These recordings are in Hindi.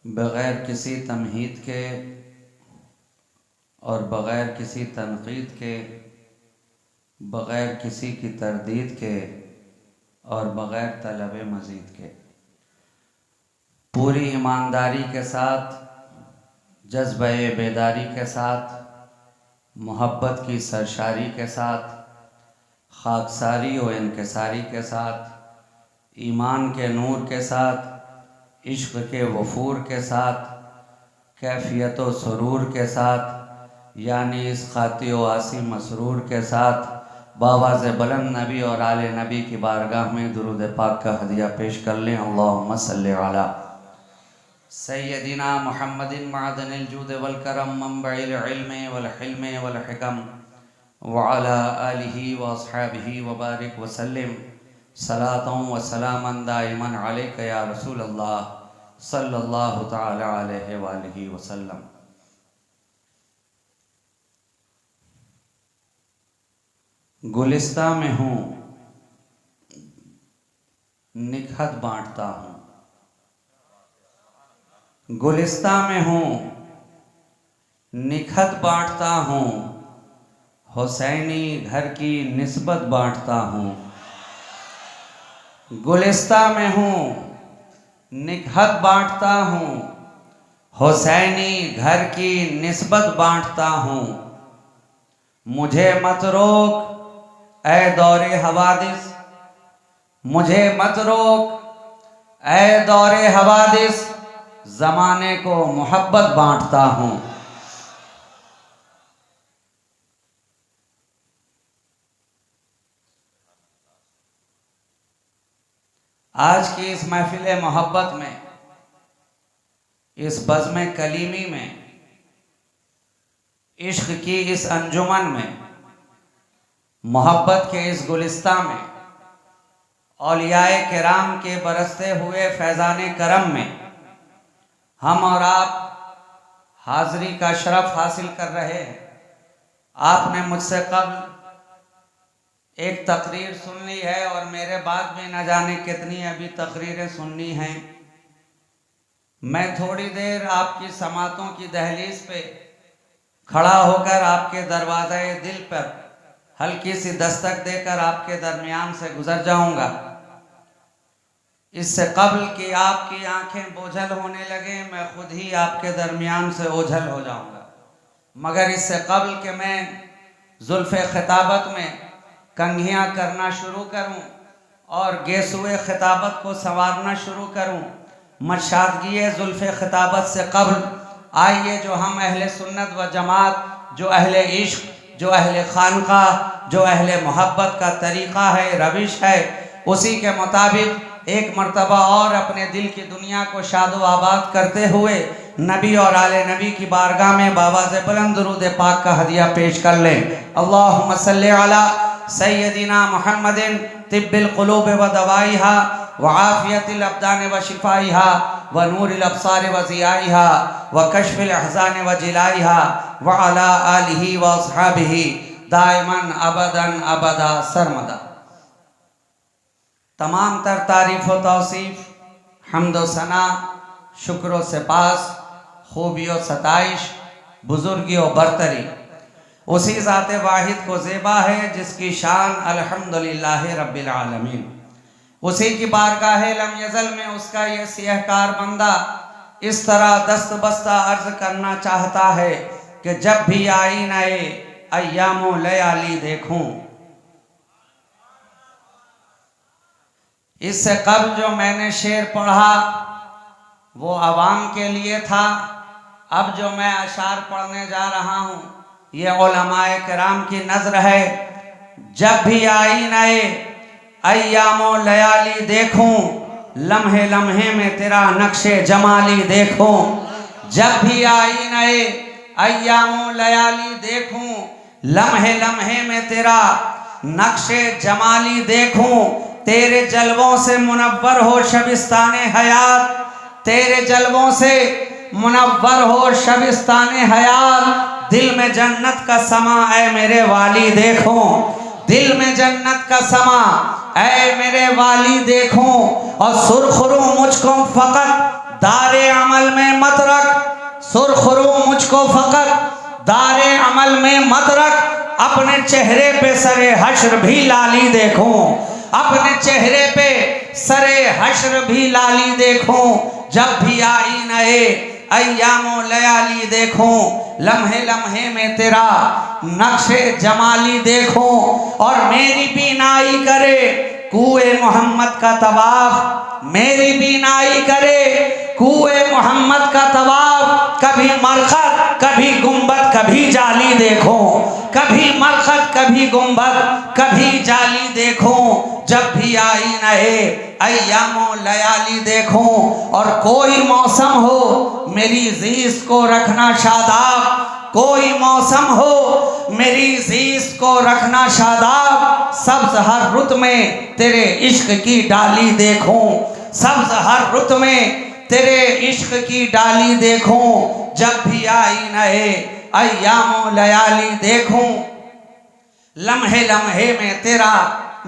बग़ैर किसी तमहीद के और बग़ैर किसी तनक़ीद के, बग़ैर किसी की तरदीद के और बग़ैर तलब मज़ीद के पूरी ईमानदारी के साथ, जज्बे बेदारी के साथ, मोहब्बत की सरशारी के साथ, खाकसारी व इनकिसारी के साथ, ईमान के नूर के साथ, इश्क़ के वफूर के साथ, कैफियत व सुरूर के साथ, यानी इस खाती व आसी मसरूर के साथ बावाज़ बुलंद नबी और आले नबी की बारगाह में दुरूद पाक का हदिया पेश कर लें। अल्लाहुम्मा सल्लि अला सय्यदिना मुहम्मदिन मअदनिल जूद वल करम मंबइल इल्म वल हिल्म वल हिकम व अला आलिहि व अस्हाबिहि व बारिक व सल्लिम सलातन व सलामन दाइमन अलैका या रसूल अल्लाह सल्लल्लाहु तआला अलैहि व आलिहि व सल्लम। गुलिस्तां में हूँ, निखत बांटता हूँ। गुलिस्तां में हूँ, निखत बांटता हूँ। हुसैनी घर की निस्बत बांटता हूँ। गुलिस्तां में हूँ, निखत बांटता हूँ। हुसैनी घर की निस्बत बांटता हूँ। मुझे मत रोक ऐ दौरे हवादिस, मुझे मत रोक ऐ दौरे हवादिस, ज़माने को मोहब्बत बांटता हूँ। आज की इस महफिल मोहब्बत में, इस बज़्म कलीमी में, इश्क की इस अंजुमन में, मोहब्बत के इस गुलिस्तां में, औलियाए किराम के बरसते हुए फैज़ाने करम में हम और आप हाज़री का शरफ हासिल कर रहे हैं। आपने मुझसे कब्ल एक तकरीर सुन ली है और मेरे बाद में न जाने कितनी अभी तकरीरें सुननी हैं। मैं थोड़ी देर आपकी समातों की दहलीज पे खड़ा होकर आपके दरवाज़े दिल पर हल्की सी दस्तक देकर आपके दरमियान से गुजर जाऊंगा। इससे कब्ल कि आपकी आंखें बोझल होने लगे, मैं खुद ही आपके दरमियान से ओझल हो जाऊंगा। मगर इससे कब्ल कि मैं जुल्फ़े खिताबत में कंघियाँ करना शुरू करूं और गेसुए खिताबत को संवारना शुरू करूं, मशादगी जुल्फ़े खिताबत से कब्ल आइए जो हम अहले सुन्नत व जमात, जो अहले इश्क, जो अहले खानका, जो अहले मोहब्बत का तरीक़ा है, रविश है, उसी के मुताबिक एक मर्तबा और अपने दिल की दुनिया को शादो आबाद करते हुए नबी और आले नबी की बारगाह में बावाज़ बुलंद दुरूद पाक का हदिया पेश कर लें। अल्लाहुम्मा सल्लि अला सय्यदिना मुहम्मदिन तिब्बिल क़ुलूब व दवाइहा व आफ़ियतिल अब्दान व शिफ़ाइहा व नूरिल अब्सार व ज़ियाइहा व कश्फ़िल अहज़ान व जिलाइहा व अला आलिहि व अस्हाबिहि दाइमन अबदन अबदा सरमदा। तमाम तर तारीफ़ व तौसीफ़, हम्द व सना, शुक्र व सिपास, खूबी व सताइश, बुज़ुर्गी व बरतरी उसी ज़ात वाहिद को ज़ेबा है जिसकी शान अल्हम्दुलिल्लाह रब्बिल आलमीन। उसी की बारगाह लम यज़ल में उसका ये सियहकार बंदा इस तरह दस्त बस्ता अर्ज़ करना चाहता है कि जब भी आई नए अय्यामो लयाली देखूं। इससे कब्ल जो मैंने शेर पढ़ा वो अवाम के लिए था। अब जो मैं अशार पढ़ने जा रहा हूँ ये उलमाए किराम की नज़र है। जब भी आई नए अय्यामो लयाली देखूं, लम्हे लम्हे में तेरा नक्शे जमाली देखूं। जब भी आई नए अय्यामो लयाली देखूं, लम्हे लम्हे में तेरा नक्शे जमाली देखूं। तेरे जलवों से मुनव्वर हो शबिस्ताने हयात, तेरे जलवों से मुनव्वर हो शबिस्ताने हयात। दिल में जन्नत का समा ऐ मेरे वाली देखूं, दिल में जन्नत का समा ऐ मेरे वाली देखूं। और सुरखरू मुझको फकत दारे अमल में मत रख, सुरखरू मुझको फकत दारे अमल में मत रख। अपने चेहरे पे सरे हश्र भी लाली देखूं, अपने चेहरे पे सरे हश्र भी लाली देखूं। जब भी आई नए अय्यामो लयाली देखूं, लम्हे लम्हे में तेरा नक्शे जमाली देखूं। और मेरी बीनाई करे कुए मोहम्मद का तवाफ, मेरी बीनाई करे कुए मोहम्मद का तवाफ। कभी मरकत कभी गुंबद कभी जाली देखूं, कभी मरकत कभी गुंबद कभी जाली देखूं। जब भी आई नए अय्यामो लयाली देखूं। और कोई मौसम हो मेरी जीस को रखना शादाब, कोई मौसम हो मेरी जीस को रखना शादाब। सब्ज हर रुत में तेरे इश्क की डाली देखूं, सब्ज हर रुत में तेरे इश्क की डाली देखूं। जब भी आई नए अय्यामो लयाली देखूं, लम्हे लम्हे में तेरा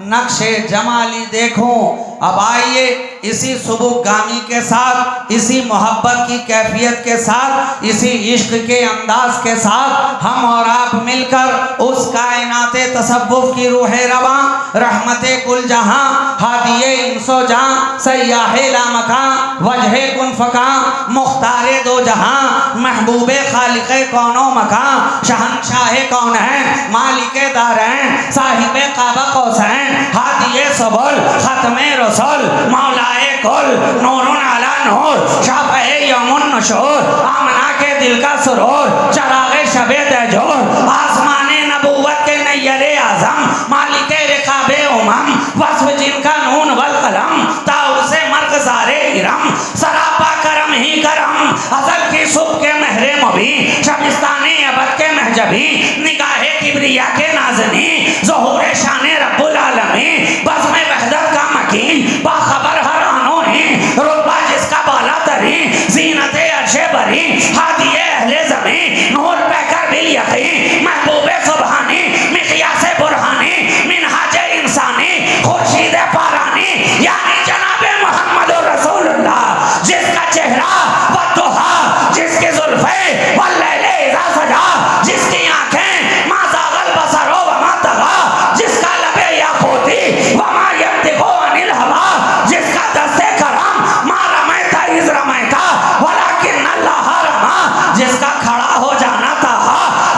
नक्शे जमाली देखूं। अब आइए इसी सुबुगामी के साथ, इसी मोहब्बत की कैफियत के साथ, इसी इश्क के अंदाज के साथ हम और आप मिलकर उस कायनाते तसव्वुफ की रूह रवां, रहमते कुल जहां, हादिये इंसो जां, सयाहे लामकां, वजहे कुन फकां, मुख्तारे दो जहां, महबूबे खालिके कौनो मकां, शहंशाहे कौन है मालिके दारैन, साहिबे काबा कौसैन, हादिये सबुल खत्मे रसूल, मौलाए कुल नूरुन अला नूर, शाफ़ए यौमुन नशूर, आमना के दिल का सुरूर, चरागे शबे तहजूर, आसमाने नबूवत के नैयरे आज़म, मालिके रिकाबे उमम, वस्फ जिनका नून वल कलम, ताउसे मर्कज़ारे इरम, सरापा करम ही करम, अज़ल की सुबह के महरे मुबी, शबिस्ताने अबद के महजबी, निगाहे किब्रिया के नाज़नी, ज़ुहूरे शाने रब्बुल आलमीन, बज़्म में वहदत का मकीन, बाखबर हर अनोही, रुतबा जिसका बाला तरीन, ज़ीनते अर्शे बरी, हादिये अहले ज़मीन, नूर पैकर बिल यकीन, महबूबे सुबहानी, मिक़यासे बुरहानी, मिनहाजे इंसानी, खुर्शीदे पारानी, यानी जनाबे मुहम्मदुर रसूलुल्लाह। जिसका चेहरा वद्दुहा, जिसकी ज़ुल्फ़े वल्लैले इज़ा सजा, जिसकी आँखें मा ज़ाग़ल बसरो व मा तग़ा, जिसका लबे याक़ूती व मा यंतिक़ु अनिल हवा, जिसका दस्ते करम मा रमैता इज़ रमैता वलाकिन अल्लाह रमा, जिसका खड़ा हो जाना था,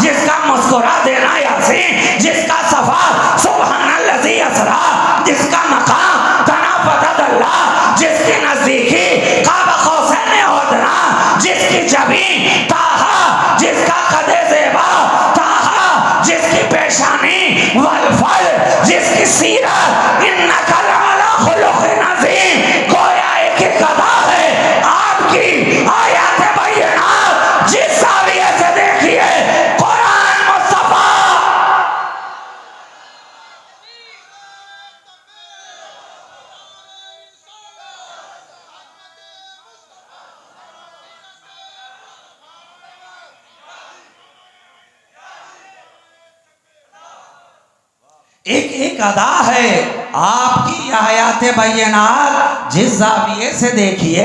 जिसका मुस्कुरा देना यासीन, जिसका सफा सुब्हानल्लज़ी असरा, जिसका मकाम तना फतदल्लाह, जिसकी नज़दीकी काबा कौसैन उदना, जिसकी जबीन ताहा, जिसका कदे ज़ेबा ताहा, जिसकी पेशानी वलफल, जिसकी सीरत इन्नका लअला खुलुक़िन अज़ीम। गोया एक ही कदा है आपकी आयत बय्यिनात, जिस ज़ाविये से देखिए कुरान मुस्तफ़ा। एक एक अदा है आपकी आयत बय्यिनात, जिस ज़ाविये से देखिए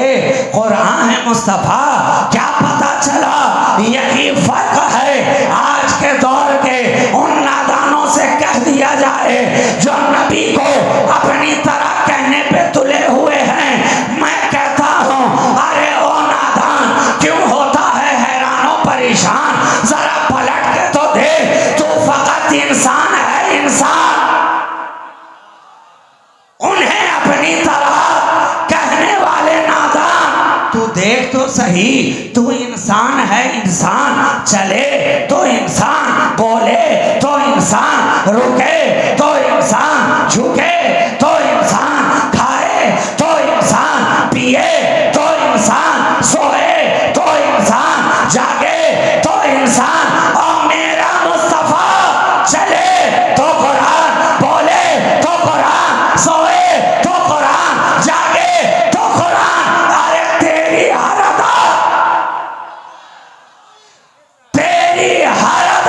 कुरान है मुस्तफ़ा। क्या पता चला यही फर्क है आज के दौर के उन नादानों से कह दिया जाए जो नबी को अपनी तरह कहने पे तुले हुए हैं। मैं कहता हूँ अरे ओ नादान, क्यों होता है हैरानो परेशान, जरा पलट के तो देख, तू फकत इंसान है इंसान। उन्हें अपनी तरह कहने वाले नादान, तू देख तो सही, तू इंसान है इंसान, चले तो इंसान, बोले तो इंसान, रुके तो इंसान, झुके तो इंसान, खाए तो इंसान, पिए तो इंसान, सोए तो इंसान, जागे तो इंसान। और मेरा मुस्तफ़ा चले तो कुरान, बोले तो कुरान, सोए तो कुरान, जागे तो कुरान। अरे तेरी हालत, तेरी हालत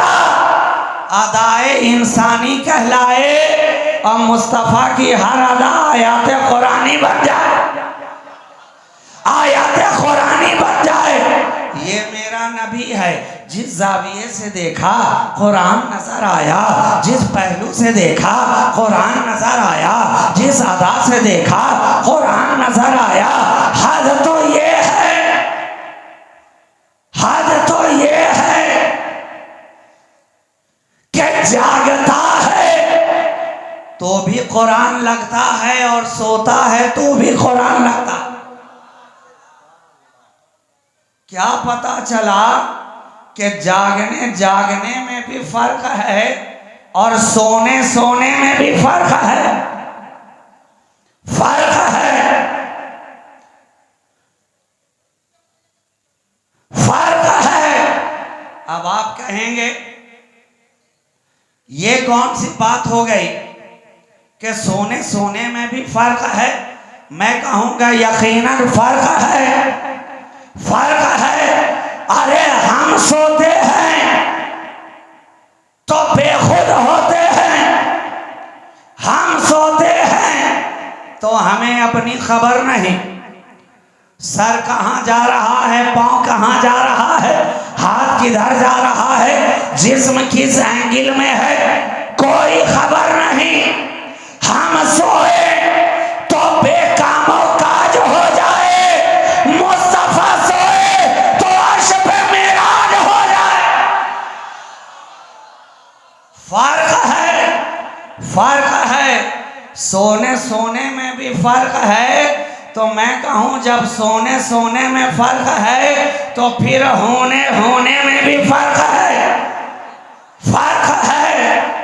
अदाए इंसानी कहलाए और मुस्तफ़ा की हर अदा आयात कुरानी बन जाए। आयात कुरानी मेरा नबी है, जिस जाविये से देखा कुरान नजर आया, जिस पहलू से देखा कुरान नजर आया, जिस अदा से देखा कुरान नजर आया। हद तो ये है, हद तो ये है कि जागता है तो भी कुरान लगता है और सोता है तो भी कुरान लगता। क्या पता चला कि जागने जागने में भी फर्क है और सोने सोने में भी फर्क है, फर्क है, फर्क है। अब आप कहेंगे ये कौन सी बात हो गई कि सोने सोने में भी फर्क है। मैं कहूंगा यकीनन फर्क है, फर्क है। अरे हम सोते हैं तो बेखुद होते हैं, हम सोते हैं तो हमें अपनी खबर नहीं, सर कहाँ जा रहा है, पांव कहाँ जा रहा है, हाथ किधर जा रहा है, जिस्म किस एंगल में है, कोई खबर नहीं। हम सोए तो बेकामो काज हो जाए, मुस्तफा सोए तो अर्श पे मेराज हो जाए। फर्क है, फर्क है। सोने सोने में भी फर्क है तो मैं कहूं जब सोने सोने में फर्क है तो फिर होने होने में भी फर्क है, फर्क है।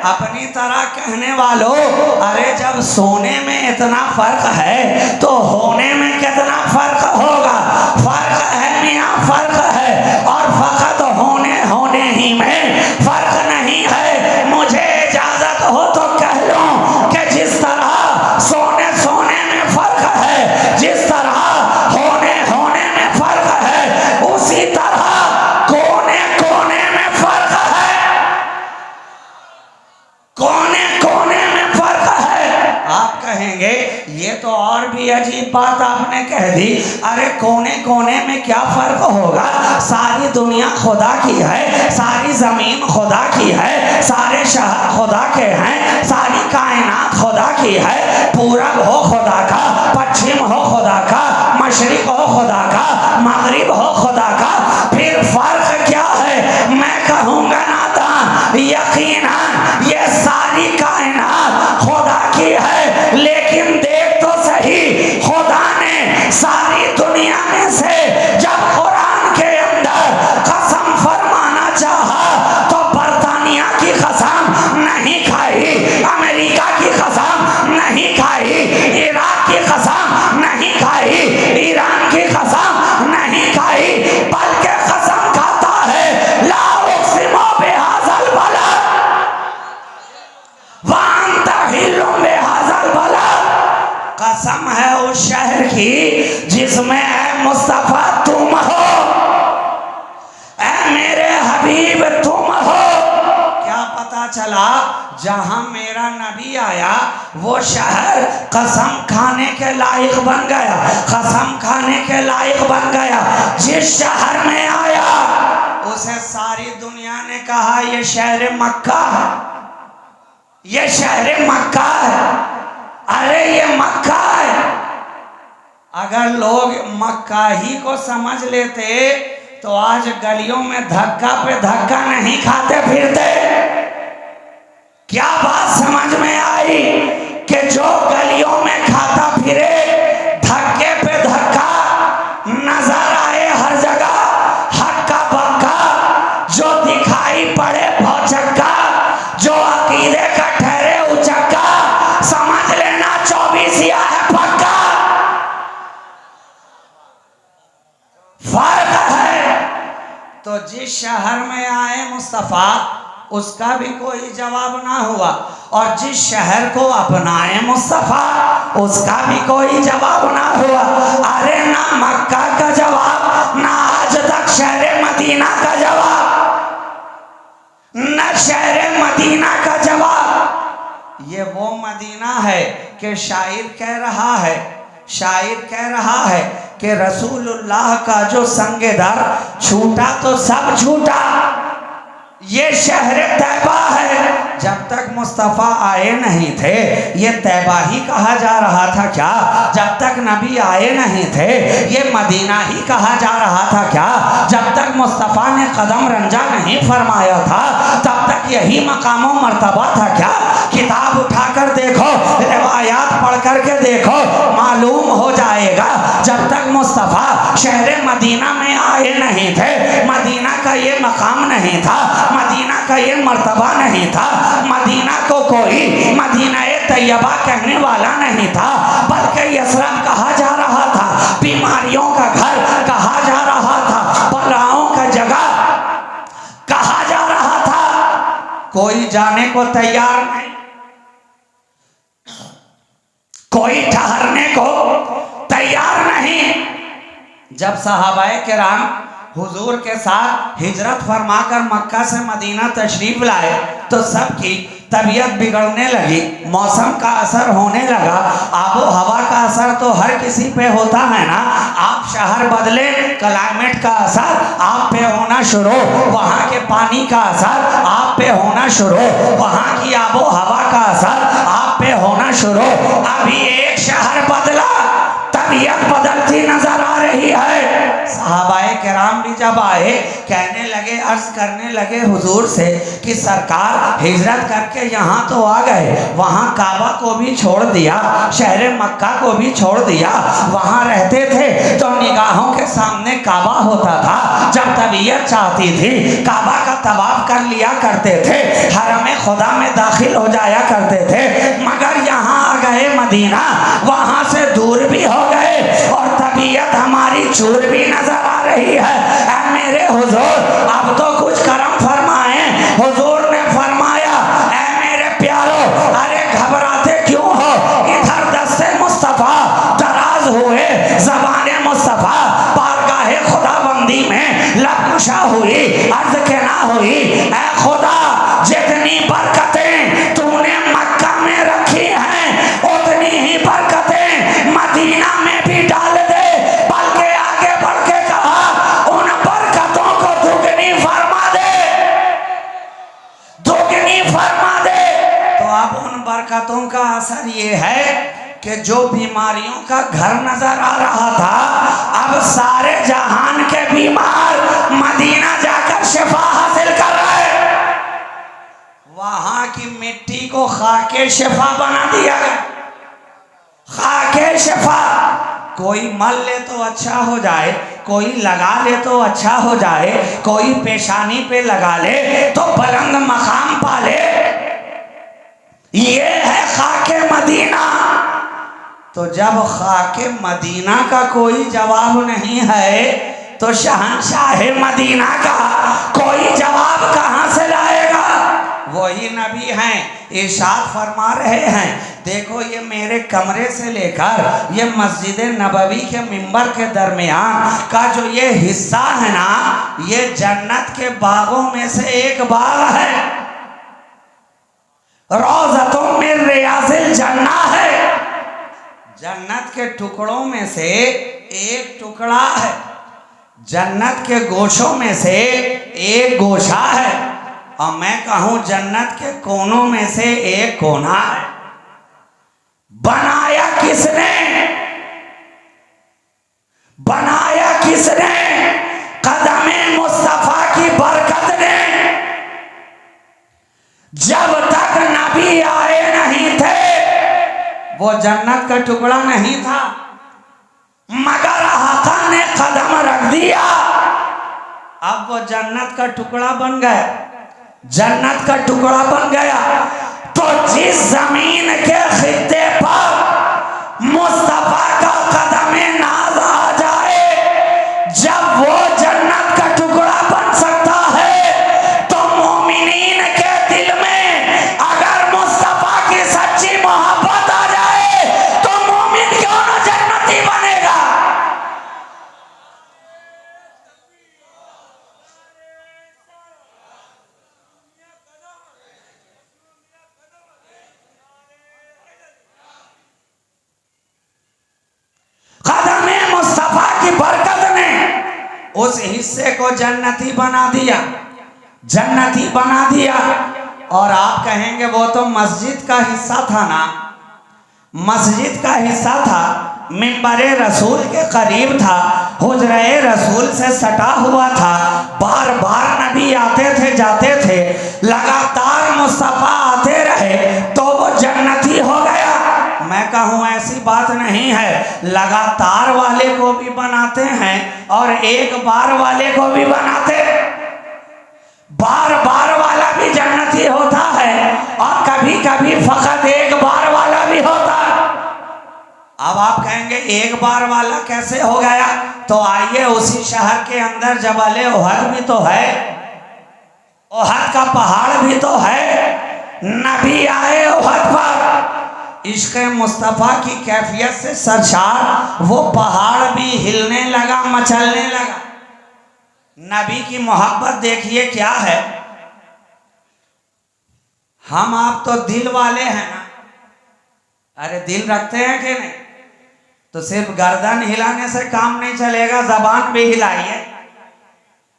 अपनी तरह कहने वालों, अरे जब सोने में इतना फर्क है तो होने में कितना फर्क होगा। फर्क है मियां, फर्क है, और फकत होने होने ही में फर्क नहीं है। मुझे इजाजत हो तो कह लूं कि जिस तरह सोने सोने में फर्क है, जिस तरह होने होने में फर्क है, उसी तरह कोने कोने में फर्क है, कोने कोने में फर्क है। आप कहेंगे ये तो और भी अजीब बात आपने कह दी। अरे कोने कोने में क्या फर्क होगा, सारी दुनिया खुदा की है, सारी जमीन खुदा की है, सारे शहर खुदा के हैं, सारी कायनात खुदा की है, पूरब हो खुदा का, पश्चिम हो खुदा का, मशरिक हो खुदा का, मगरिब हो खुदा का, फिर फर्क क्या है। मैं कहूंगा नादान, यकीनन ये सारी कायनात खुदा की है, लेकिन देख तो सही, खुदा ने सारी दुनिया में से जब कुरान के अंदर कसम फरमाना चाहा तो बर्तानिया की कसम नहीं खाई, अमेरिका की कसम नहीं खाई, इराक की कसम नहीं खाई, ईरान की कसम नहीं खाई, बल्कि कसम खाता है ला उक़सिमु बिहाज़ल बलद व अंता हिल्लुम बिहाज़ल बलद। कसम है उस शहर की जिसमें है मुस्तफा तुम हो, ऐ मेरे हबीब तुम हो। क्या पता चला जहां मेरा नबी आया वो शहर कसम खाने के लायक बन गया, कसम खाने के लायक बन गया। जिस शहर में आया उसे सारी दुनिया ने कहा ये शहर मक्का है, ये शहर मक्का है, अरे ये मक्का है। अगर लोग मक्का ही को समझ लेते तो आज गलियों में धक्का पे धक्का नहीं खाते फिरते। क्या बात समझ में आई कि जो गलियों में खाता फिरे, धक्के पे धक्का नजर आए हर जगह, हक्का बक्का जो दिखाई पड़े भौचक्का, जो अकीदे का ठहरे उचक्का, समझ लेना 24 है पक्का। फर्क है। तो जिस शहर में आए मुस्तफा उसका भी कोई जवाब ना हुआ, और जिस शहर को अपनाए मुस्तफा उसका भी कोई जवाब ना हुआ। अरे ना मक्का का जवाब, ना आज तक शहर मदीना का जवाब, ना शहर मदीना का जवाब। ये वो मदीना है कि शायर कह रहा है, शायर कह रहा है कि रसूलुल्लाह का जो संगेदार छूटा तो सब छूटा। ये शहर तैबा है, जब तक मुस्तफ़ा आए नहीं थे ये तैबा ही कहा जा रहा था क्या? जब तक नबी आए नहीं थे ये मदीना ही कहा जा रहा था क्या? जब तक मुस्तफ़ा ने कदम रंजा नहीं फरमाया था तब तक यही मकामो मर्तबा था क्या? किताब उठाकर देखो, रिवायात पढ़ कर के देखो, मालूम हो जाएगा जब तक मुस्तफ़ा शहर मदीना में आए नहीं थे मदीना का ये मकाम नहीं था, मदीना का ये मर्तबा नहीं था, मदीना को कोई मदीना तैयबा कहने वाला नहीं था, बल्कि यसरब कहा जा रहा था, बीमारियों का घर कहा जा रहा था, बलाओं का जगह कहा जा रहा था। कोई जाने को तैयार नहीं, कोई ठहरने को तैयार नहीं। जब सहाबाए किराम हुजूर के साथ हिजरत फरमाकर मक्का से मदीना तशरीफ लाए तो सबकी तबीयत बिगड़ने लगी, मौसम का असर होने लगा, आबो हवा का असर तो हर किसी पे होता है ना। आप शहर बदले, क्लाइमेट का असर आप पे होना शुरू, वहाँ के पानी का असर आप पे होना शुरू, वहाँ की आबो हवा का असर आप पे होना शुरू। अभी एक शहर बदला तबीयत बदलती नजर आ रही है। सहाबाए किराम भी जब आए कहने लगे, अर्ज करने लगे हुजूर से कि सरकार हिजरत करके यहाँ तो आ गए, वहाँ काबा को भी छोड़ दिया, शहर मक्का को भी छोड़ दिया, वहाँ रहते थे तो निगाहों के सामने काबा होता था, जब तबीयत चाहती थी काबा का तवाफ कर लिया करते थे, हरम खुदा में दाखिल हो जाया करते थे, मगर यहाँ आ गए मदीना, वहाँ से दूर भी हो गए और तबीयत हमारी चूर भी नजर आ रही है। ऐ मेरे हुजूर अब तो कुछ करम फरमाए। हुजूर ने फरमाया, ऐ मेरे प्यारो अरे घबराते क्यों हो? इधर दस्ते मुस्तफ़ा दराज हुए, ज़बाने मुस्तफ़ा बारगाहे खुदाबंदी में लबकुशा हुई, अर्ज के ना हुई, ऐ खुदा जितनी बरकतें तूने मक्का में रखी हैं उतनी ही बरकतें मदीना में भी डाल दे। बल्कि आगे बढ़ के कहा उन बरकतों को दुगनी फरमा दे, दुगनी फरमा दे। तो अब उन बरकतों का असर ये है कि जो बीमारियों का घर नजर आ रहा था अब सारे जहान के बीमार मदीना जाकर शिफा हासिल कर रहे। वहां की मिट्टी को खाके शिफा बना दिया गया, खाके शिफा। कोई मल ले तो अच्छा हो जाए, कोई लगा ले तो अच्छा हो जाए, कोई पेशानी पे लगा ले तो बुलंद मकाम पा ले। ये है खाके मदीना। तो जब खाके मदीना का कोई जवाब नहीं है तो शहंशाह मदीना का कोई जवाब कहां से लाएगा? वही नबी हैं, इरशाद फरमा रहे हैं, देखो ये मेरे कमरे से लेकर ये मस्जिद नबवी के मिंबर के दरमियान का जो ये हिस्सा है ना, ये जन्नत के बागों में से एक बाग है, रोज़तों में रियाज़िल जन्ना है, जन्नत के टुकड़ों में से एक टुकड़ा है, जन्नत के गोशों में से एक गोशा है, और मैं कहूं जन्नत के कोनों में से एक कोना है। बनाया किसने? बनाया किसने? कदमे मुस्तफा की बरकत ने। जब तक नबी आए नहीं थे वो जन्नत का टुकड़ा नहीं था, मगर आका ने कदम रख दिया, अब वो जन्नत का टुकड़ा बन गया, जन्नत का टुकड़ा बन गया। तो जिस जमीन के खित्ते पर मुस्तफा का कदमे नाज आ जाए, जब वो जन्नत का टुकड़ा बन सकता है तो मोमिनीन के दिल में अगर मुस्तफा की सच्ची मोहब्बत आ जाए तो मोमिन क्यों न जन्नती बनेगा? उस हिस्से को जन्नती बना दिया, जन्नती बना दिया। और आप कहेंगे वो तो मस्जिद का हिस्सा था ना, मस्जिद का हिस्सा था, मिंबरे रसूल के करीब था, हुजरे रसूल से सटा हुआ था, बार बार नबी आते थे जाते थे, लगातार मुस्तफ़ा आते रहे तो वो जन्नती हो गया। मैं कहूँ ऐसी बात नहीं है, लगातार वाले को भी बनाते हैं और एक बार वाले को भी बनाते हैं। बार बार वाला भी जन्नती होता है और कभी कभी फकत एक बार वाला भी होता है। अब आप कहेंगे एक बार वाला कैसे हो गया? तो आइए, उसी शहर के अंदर जबल ओहद भी तो है, ओहद का पहाड़ भी तो है। नबी आए ओहद पर, इश्क़ मुस्तफ़ा की कैफियत से सरशार वो पहाड़ भी हिलने लगा, मचलने लगा। नबी की मोहब्बत देखिए क्या है। हम आप तो दिल वाले हैं ना, अरे दिल रखते हैं कि नहीं? तो सिर्फ गर्दन हिलाने से काम नहीं चलेगा, जबान भी हिलाइए।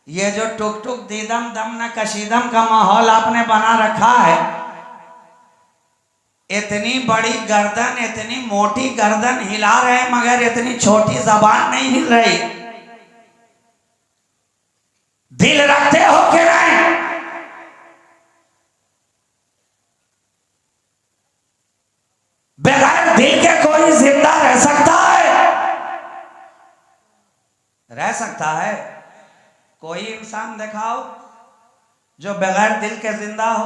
ये जो टुक टुक दीदम दम न कशीदम का माहौल आपने बना रखा है, इतनी बड़ी गर्दन, इतनी मोटी गर्दन हिला रहे मगर इतनी छोटी जबान नहीं हिल रही। दिल रखते हो कि नहीं? बगैर दिल के कोई जिंदा रह सकता है? रह सकता है? कोई इंसान दिखाओ जो बगैर दिल के जिंदा हो।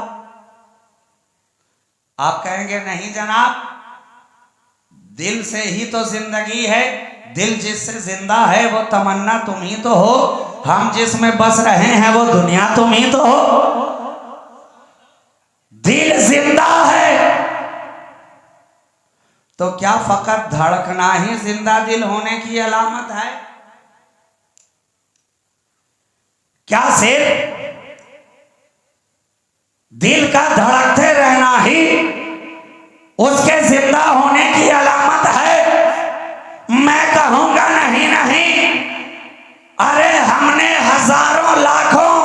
आप कहेंगे नहीं जनाब, दिल से ही तो जिंदगी है, दिल जिससे जिंदा है वो तमन्ना तुम ही तो हो, हम जिसमें बस रहे हैं वो दुनिया तुम ही तो हो। दिल जिंदा है तो क्या फकत धड़कना ही जिंदा दिल होने की अलामत है? क्या सिर्फ दिल का धड़कते रहना ही उसके जिंदा होने की अलामत है? मैं कहूंगा नहीं नहीं, अरे हमने हजारों लाखों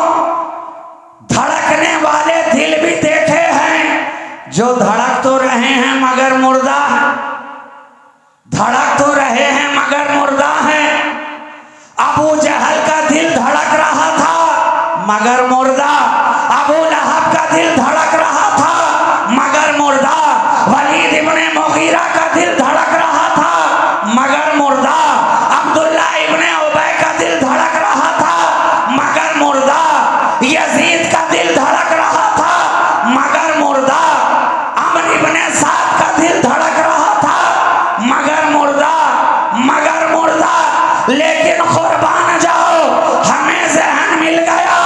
धड़कने वाले दिल भी देखे हैं जो धड़क तो रहे हैं मगर मुर्दा, धड़क तो रहे हैं मगर मुर्दा हैं। अबू जहल का दिल धड़क रहा था मगर मुर्दा, अबू लहब का दिल धड़क रहा था मगर मुर्दा, वलीद इब्ने मुगीरा का दिल धड़क रहा था मगर मुर्दा, अब्दुल्ला इब्ने उबय का दिल धड़क रहा था मगर मुर्दा, यजीद का दिल धड़क रहा था मगर मुर्दा, अमर इब्ने साद का दिल धड़क रहा था मगर मुर्दा, मगर मुर्दा। लेकिन कुर्बान जाओ, हमें ज़हन मिल गया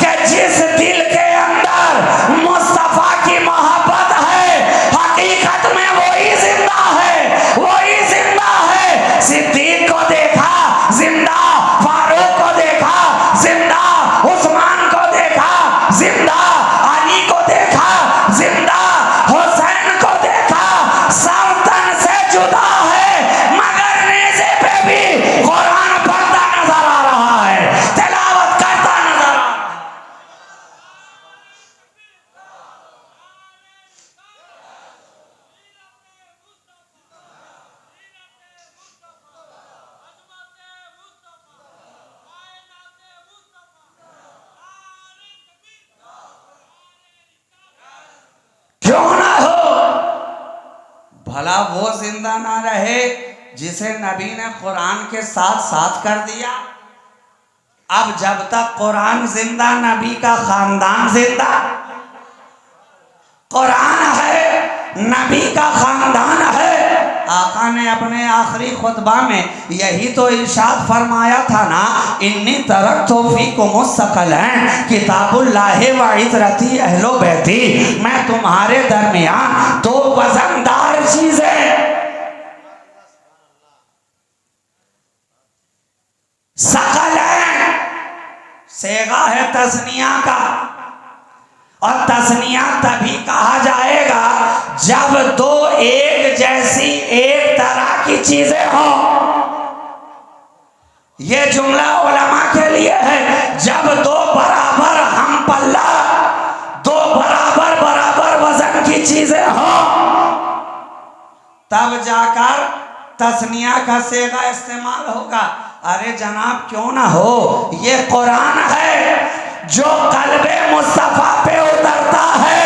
कि जिस दिल के अंदर मुस्तफा की मोहब्बत है, हकीकत में वही जिंदा है, वही जिंदा है। सिद्दीक को देखा जिंदा, फारूक को देखा जिंदा, उस्मान को देखा जिंदा, अली को देखा जिंदा, हुसैन को देखा सब तन से जुदा है मगर नेज़े पे भी कुरान पढ़ता नजर आ रहा है, तिलावत करता नजर आ रहा है। क्यों ना हो? भला वो जिंदा ना रहे जिसे नबी ने कुरान के साथ साथ कर दिया? अब जब तक कुरान जिंदा, नबी का खानदान जिंदा। कुरान है, नबी का खानदान है। आका ने अपने आखिरी खुतबा में यही तो इरशाद फरमाया था ना, इन्नी तरक्तु फीकुम सकलैन किताबुल्लाहि व इतरती अहलो बैती, मैं तुम्हारे दरमियान दो वजनदार चीजें, सकलैन सेगा है तस्निया का, और तस्निया तभी कहा जाएगा जब दो एक जैसी एक तरह की चीजें हो। ये जुमला उलमा के तब जाकर तस्निया का सेगा इस्तेमाल होगा। अरे जनाब क्यों ना हो, ये कुरान है जो कल्बे मुस्तफा पे उतरता है,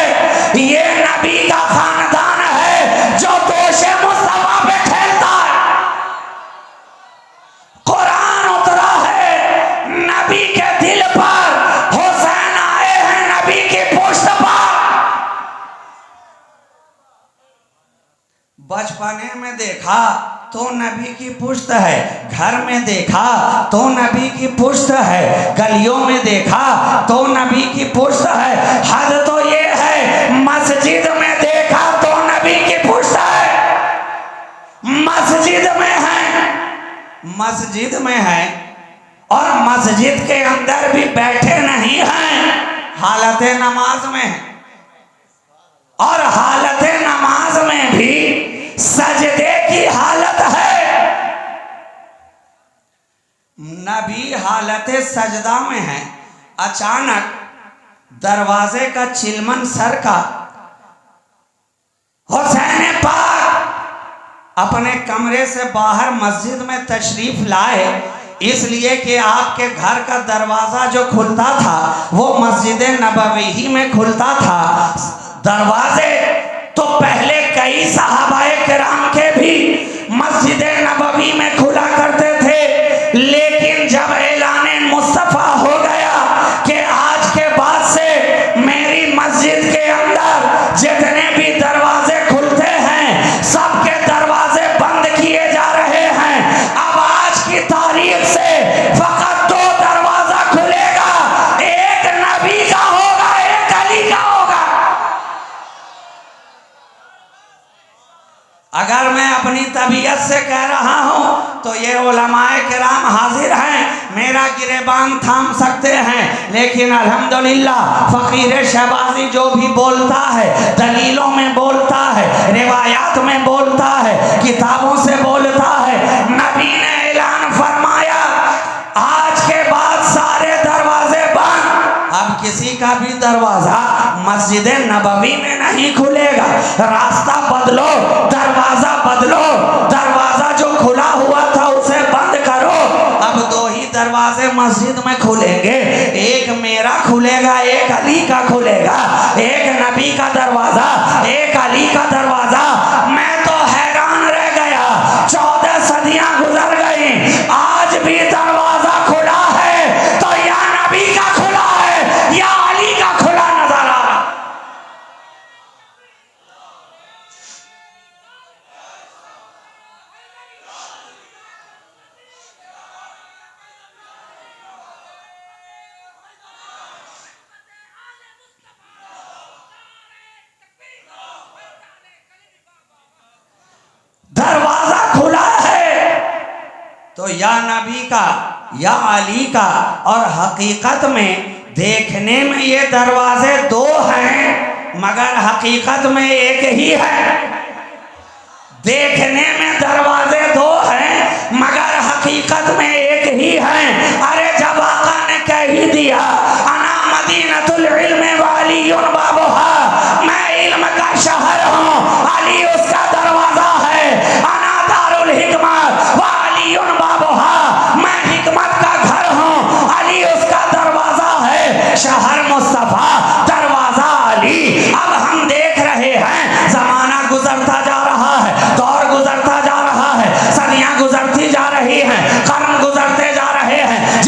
ये नबी का खानदान है जो दोषे मुस्तफा पे खेलता है। कुरान उतरा है नबी के दिल पर, हुसैन आए हैं नबी की पुश्त पर। बचपने में देखा तो नबी की पुश्त है, घर में देखा तो नबी की पुश्त है, गलियों में देखा तो नबी की पुश्त है। हद तो ये है मस्जिद में देखा तो नबी की पुश्त है। मस्जिद में है, मस्जिद में है और मस्जिद के अंदर भी बैठे नहीं हैं, हालत नमाज में है। और हालत नमाज में भी सजदे की हालत है। नबी हालत सजदा में है। अचानक दरवाजे का चिलमन सर का। हुसैन पाक अपने कमरे से बाहर मस्जिद में तशरीफ लाए, इसलिए कि आपके घर का दरवाजा जो खुलता था वो मस्जिद नबवी ही में खुलता था। दरवाजे तो पहले कई सहाबाए किराम के भी मस्जिद नबवी में खुला करते थे, लेकिन जब ऐलाने मुस्तफा हो गया कि आज के बाद से मेरी मस्जिद के अंदर जितने भी दरवाजे खुलते हैं सबके दरवाजे बंद किए जा रहे हैं। अब आज की तारीख से फकत दो दरवाजा खुलेगा, एक नबी का होगा, एक अली का होगा। अगर मैं अपनी तबीयत से कह रहा हूँ तो ये उलमाए किराम हाजिर हैं, मेरा गिरेबान थाम सकते हैं, लेकिन अल्हम्दुलिल्लाह फ़कीर शहबाजी जो भी बोलता है दलीलों में बोलता है, रिवायात में बोलता है, किताबों से बोलता है। नबी ने ऐलान फरमाया आज के बाद सारे दरवाजे बंद। अब किसी का भी दरवाजा मस्जिद नबवी में नहीं खुलेगा। रास्ता बदलो, दरवाजा बदलो, दरवाजा जो खुला हुआ था उसे बंद करो। अब दो ही दरवाजे मस्जिद में खुलेंगे, एक मेरा खुलेगा, एक अली का खुलेगा। एक नबी का दरवाजा, एक अली का दरवाजा। मैं तो हैरान रह गया, 14 सदियां गुजर गई, आज भी दरवाजा खुला है तो या नबी का खुला है या अली का खुला नजर आ रहा। दरवाजा खुला है तो या नबी का या अली का। और हकीकत में देखने में ये दरवाजे दो हैं मगर हकीकत में एक ही है। देखने में दरवाजे दो हैं मगर हकीकत में एक ही है। अरे जब आका ने कह ही दिया अना मदीनतुल इल्म व अलीयुन बाबुहा, मैं इल्म का शहर हूँ, अली उसका दरवाजा है। अना दारुल हिकमत व अलीयुन बाबुहा, मैं हिकमत का घर हूँ, अली उसका दरवाजा है। शहर मुस्तफा, दरवाजा अली। अब हम देख रहे हैं जमाना गुजरता जा रहा है, दौर गुजरता जा रहा है, सदियां गुजरती जा रही हैं, कर्म गुजरते जा रहे हैं,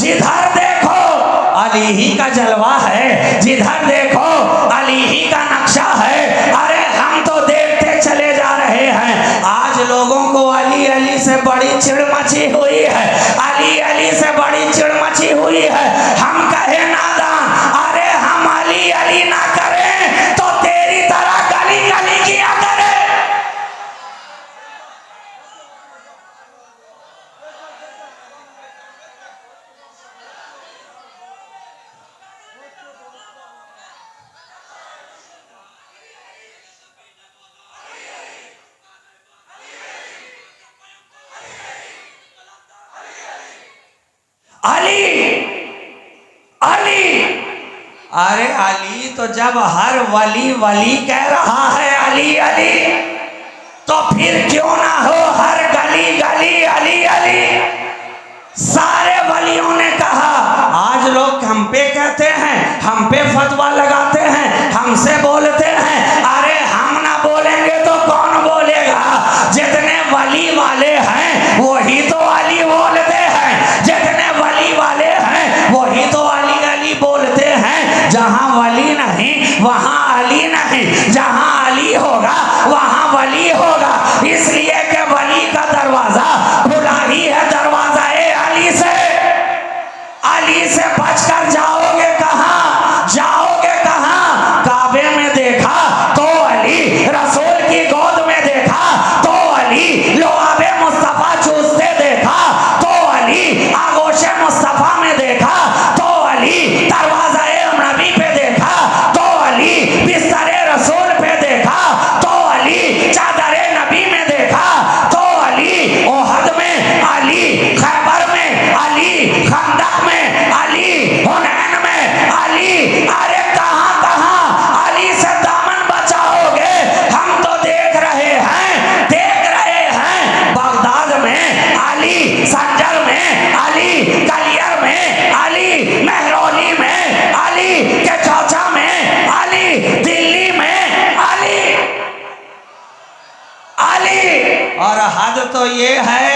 जिधर देखो अली ही का जलवा है, जिधर देखो अली ही का नक्शा है। अरे हम तो देखते चले जा रहे हैं। आज लोगों को अली अली से बड़ी चिड़ मची हुई है, अली अली से बड़ी चिड़ मची हुई है। हम कहे नादान, अरे हम अली अली ना करें तो तेरी तरह गली गली किया करें। अली अली, अरे अली तो जब हर वली वली कह रहा है अली अली, तो फिर क्यों ना हो हर गली गली अली अली। सारे वलियों ने कहा। आज लोग हम पे कहते हैं, हम पे फतवा लगाते हैं, हमसे बोलते हैं। अरे हम ना बोलेंगे तो कौन बोलेगा? जितने वली वाले हैं वही तो अली बोलते हैं, जितने वली वाले हैं वही तो अली अली बोलते हैं। जहां वली नहीं वहां अली नहीं, जहां अली होगा वहां वली होगा। इसलिए कि वली का दरवाजा खुला ही है, दरवाजा अली से। अली से बचकर जाओगे कहां, जाओगे कहां? काबे में देखा तो अली, रसूल की गोद में देखा तो अली, लुआबे मुस्तफा चूसते देखा तो अली, आगोशे मुस्तफा में देखा तो अली, दरवाजा नबी पे देखा तो अली, बिस्तरे रसूल पे देखा तो अली, चादरे नबी में देखा तो अली, ओहद में अली, खैबर में अली, खंदक में अली, हुनैन में अली। अरे कहां कहां अली से दामन बचाओगे? हम तो देख रहे हैं, देख रहे हैं। बगदाद में अली, संजर में अली, कलियर में अली, मेहरौली में अली, के चौचा में अली, दिल्ली में अली अली। और हद तो ये है,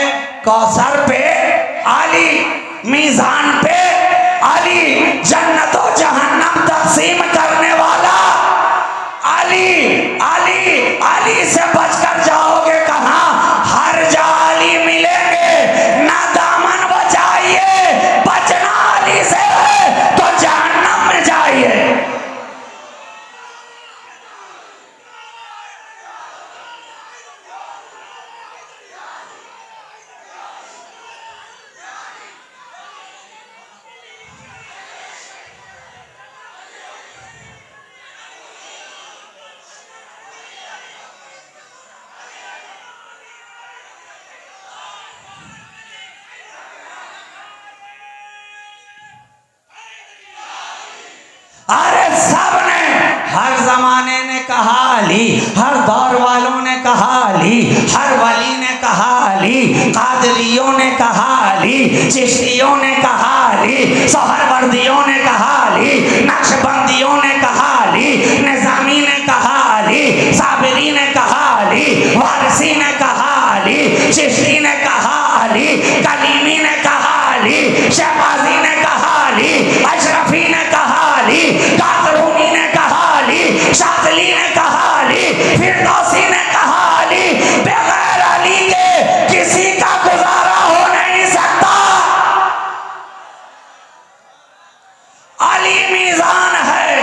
कौसर पे अली, मीजान पे अली, जन्नत और जहन्नम तकसीम करने वाला अली अली। अली से बचकर जाओगे कहां? हर जा अली मिलेंगे। ना दामन बचाइए, बचना अली से है तो जहन्नम में जाइए। अरे सबने, हर जमाने ने कहा अली, हर दौर वालों ने कहा अली, हर वली ने कहा अली, कादरियों ने कहा अली, चिश्तियों ने कहा अली, सोहरवर्दियों ने कहा अली, नक्शबंदियों ने कहा अली, निजामी ने कहा अली, साबिरी ने कहा अली, वारसी ने कहा अली, चिश्ती ने कहा अली, कलीमी ने कहा अली, शहबाजी ने कहा अली, अशरफी ने कहा अली, काकरूनी ने कहा अली, शादली ने कहा अली, फिरदौसी ने कहा अली। बगैर अली के किसी का गुजारा हो नहीं सकता। अली मीजान है,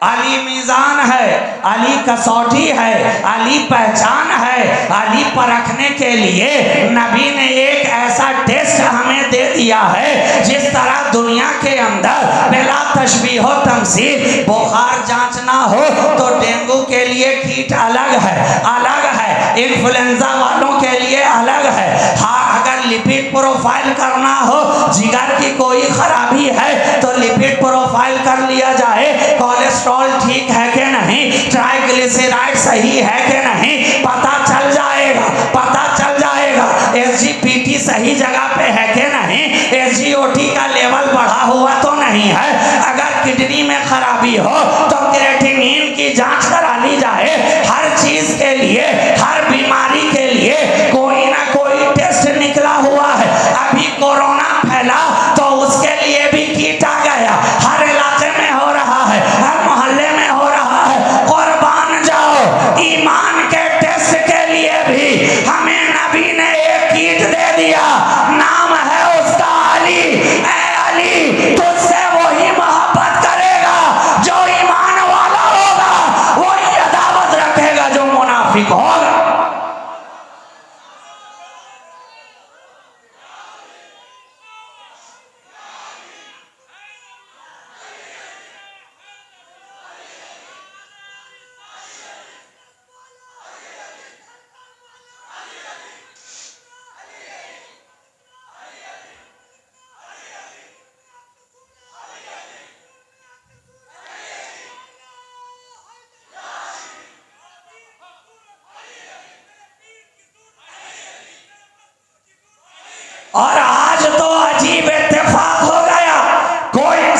अली मीजान है, अली कसौटी है, अली पहचान है। अली परखने के लिए नबी ने एक ऐसा टेस्ट हमें दे दिया है। जिस तरह दुनिया के अंदर बिला तशबीह व तमसील बुखार जांचना हो तो डेंगू के लिए किट अलग है, अलग है, इन्फ्लुएंजा वालों के लिए अलग है। हाँ, अगर लिपिड प्रोफाइल करना हो, जिगर की कोई खराबी है तो लिपिड प्रोफाइल कर लिया जाए। कोलेस्ट्रॉल ठीक है कि नहीं, ट्राइग्लिसराइड सही है कि नहीं, पता चल जाएगा, पता चल जाएगा। SGPT सही जगह पे है कि नहीं, SGOT का लेवल बढ़ा हुआ तो नहीं है। अगर किडनी में खराबी हो तो क्रिएटिनिन की जांच करा ली जाए। हर चीज के लिए, हर बीमारी के लिए कोई ना कोई टेस्ट निकला हुआ है। अभी कोरोना फैला तो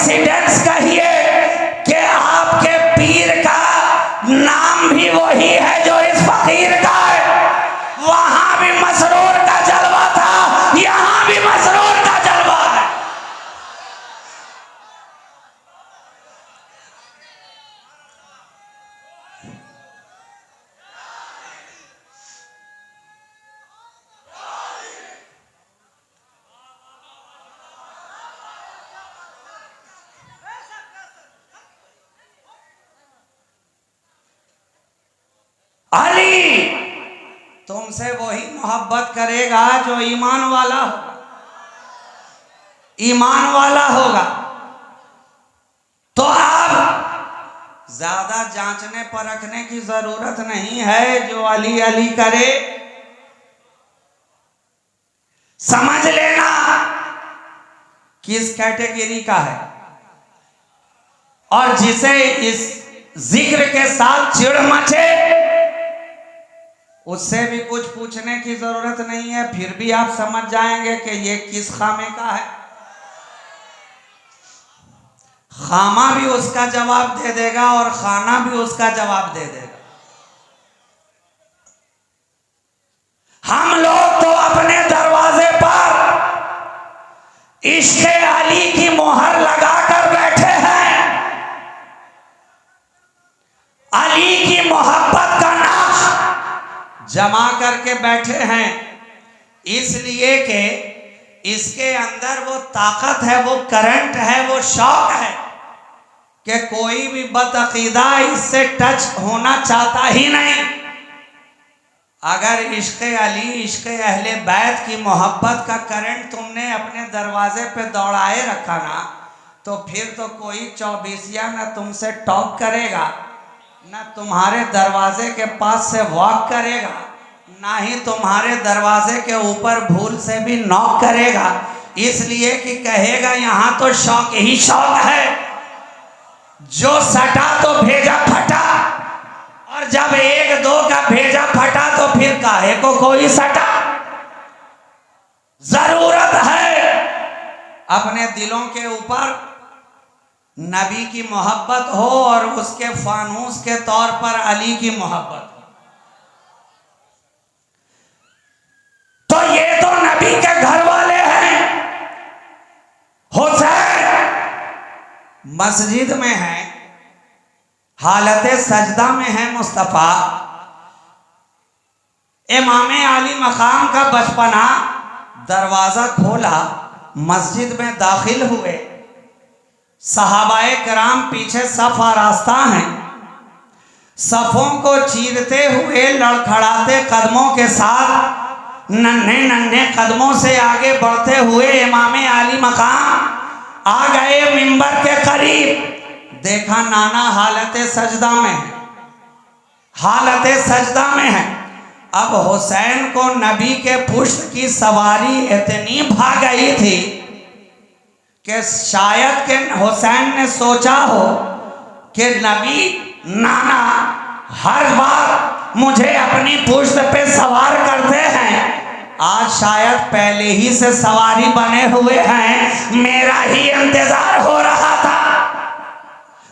कोइंसिडेंस कहिए कि आपके पीर का नाम भी वही है जो इस फकीर का है। वहां भी मसरूर का जलवा था, यहां भी मसरूर का जलवा है। अली तुमसे वही मोहब्बत करेगा जो ईमान वाला होगा, ईमान वाला होगा। तो आप ज्यादा जांचने परखने की जरूरत नहीं है, जो अली अली करे समझ लेना किस कैटेगरी का है। और जिसे इस जिक्र के साथ चिढ़ मचे उससे भी कुछ पूछने की जरूरत नहीं है, फिर भी आप समझ जाएंगे कि ये किस खामे का है। खामा भी उसका जवाब दे देगा और खाना भी उसका जवाब दे देगा। हम लोग तो अपने दरवाजे पर इश्क़ अली की मोहर लगाकर बैठे हैं, अली की मोहब्बत का नाश जमा करके बैठे हैं, इसलिए कि इसके अंदर वो ताकत है, वो करंट है, वो शौक है कि कोई भी बदअकीदा इससे टच होना चाहता ही नहीं। अगर इश्क़ अली, इश्क़ अहले बैत की मोहब्बत का करंट तुमने अपने दरवाजे पे दौड़ाए रखा ना, तो फिर तो कोई चौबीसिया ना तुमसे टॉक करेगा, ना तुम्हारे दरवाजे के पास से वॉक करेगा, ना ही तुम्हारे दरवाजे के ऊपर भूल से भी नॉक करेगा। इसलिए कि कहेगा यहाँ तो शौक ही शौक है, जो सटा तो भेजा फटा, और जब एक दो का भेजा फटा तो फिर काहे को कोई सटा। जरूरत है अपने दिलों के ऊपर नबी की मोहब्बत हो और उसके फानूस के तौर पर अली की मोहब्बत हो। तो ये तो नबी के घर वाले हैं। हुसैन मस्जिद में है, हालत सजदा में है मुस्तफा। इमाम अली मकाम का बचपना, दरवाजा खोला, मस्जिद में दाखिल हुए, सहाबाए कराम पीछे सफ आरास्ता हैं, सफों को चीरते हुए लड़खड़ाते कदमों के साथ नन्हे नन्हे कदमों से आगे बढ़ते हुए इमाम अली मकाम आ गए मिंबर के करीब। देखा नाना हालत सजदा में है, हालत सजदा में है। अब हुसैन को नबी के पुष्ट की सवारी इतनी भा गई थी कि शायद के हुसैन ने सोचा हो कि नबी नाना हर बार मुझे अपनी पुश्त पे सवार करते हैं, आज शायद पहले ही से सवारी बने हुए हैं, मेरा ही इंतजार हो रहा था,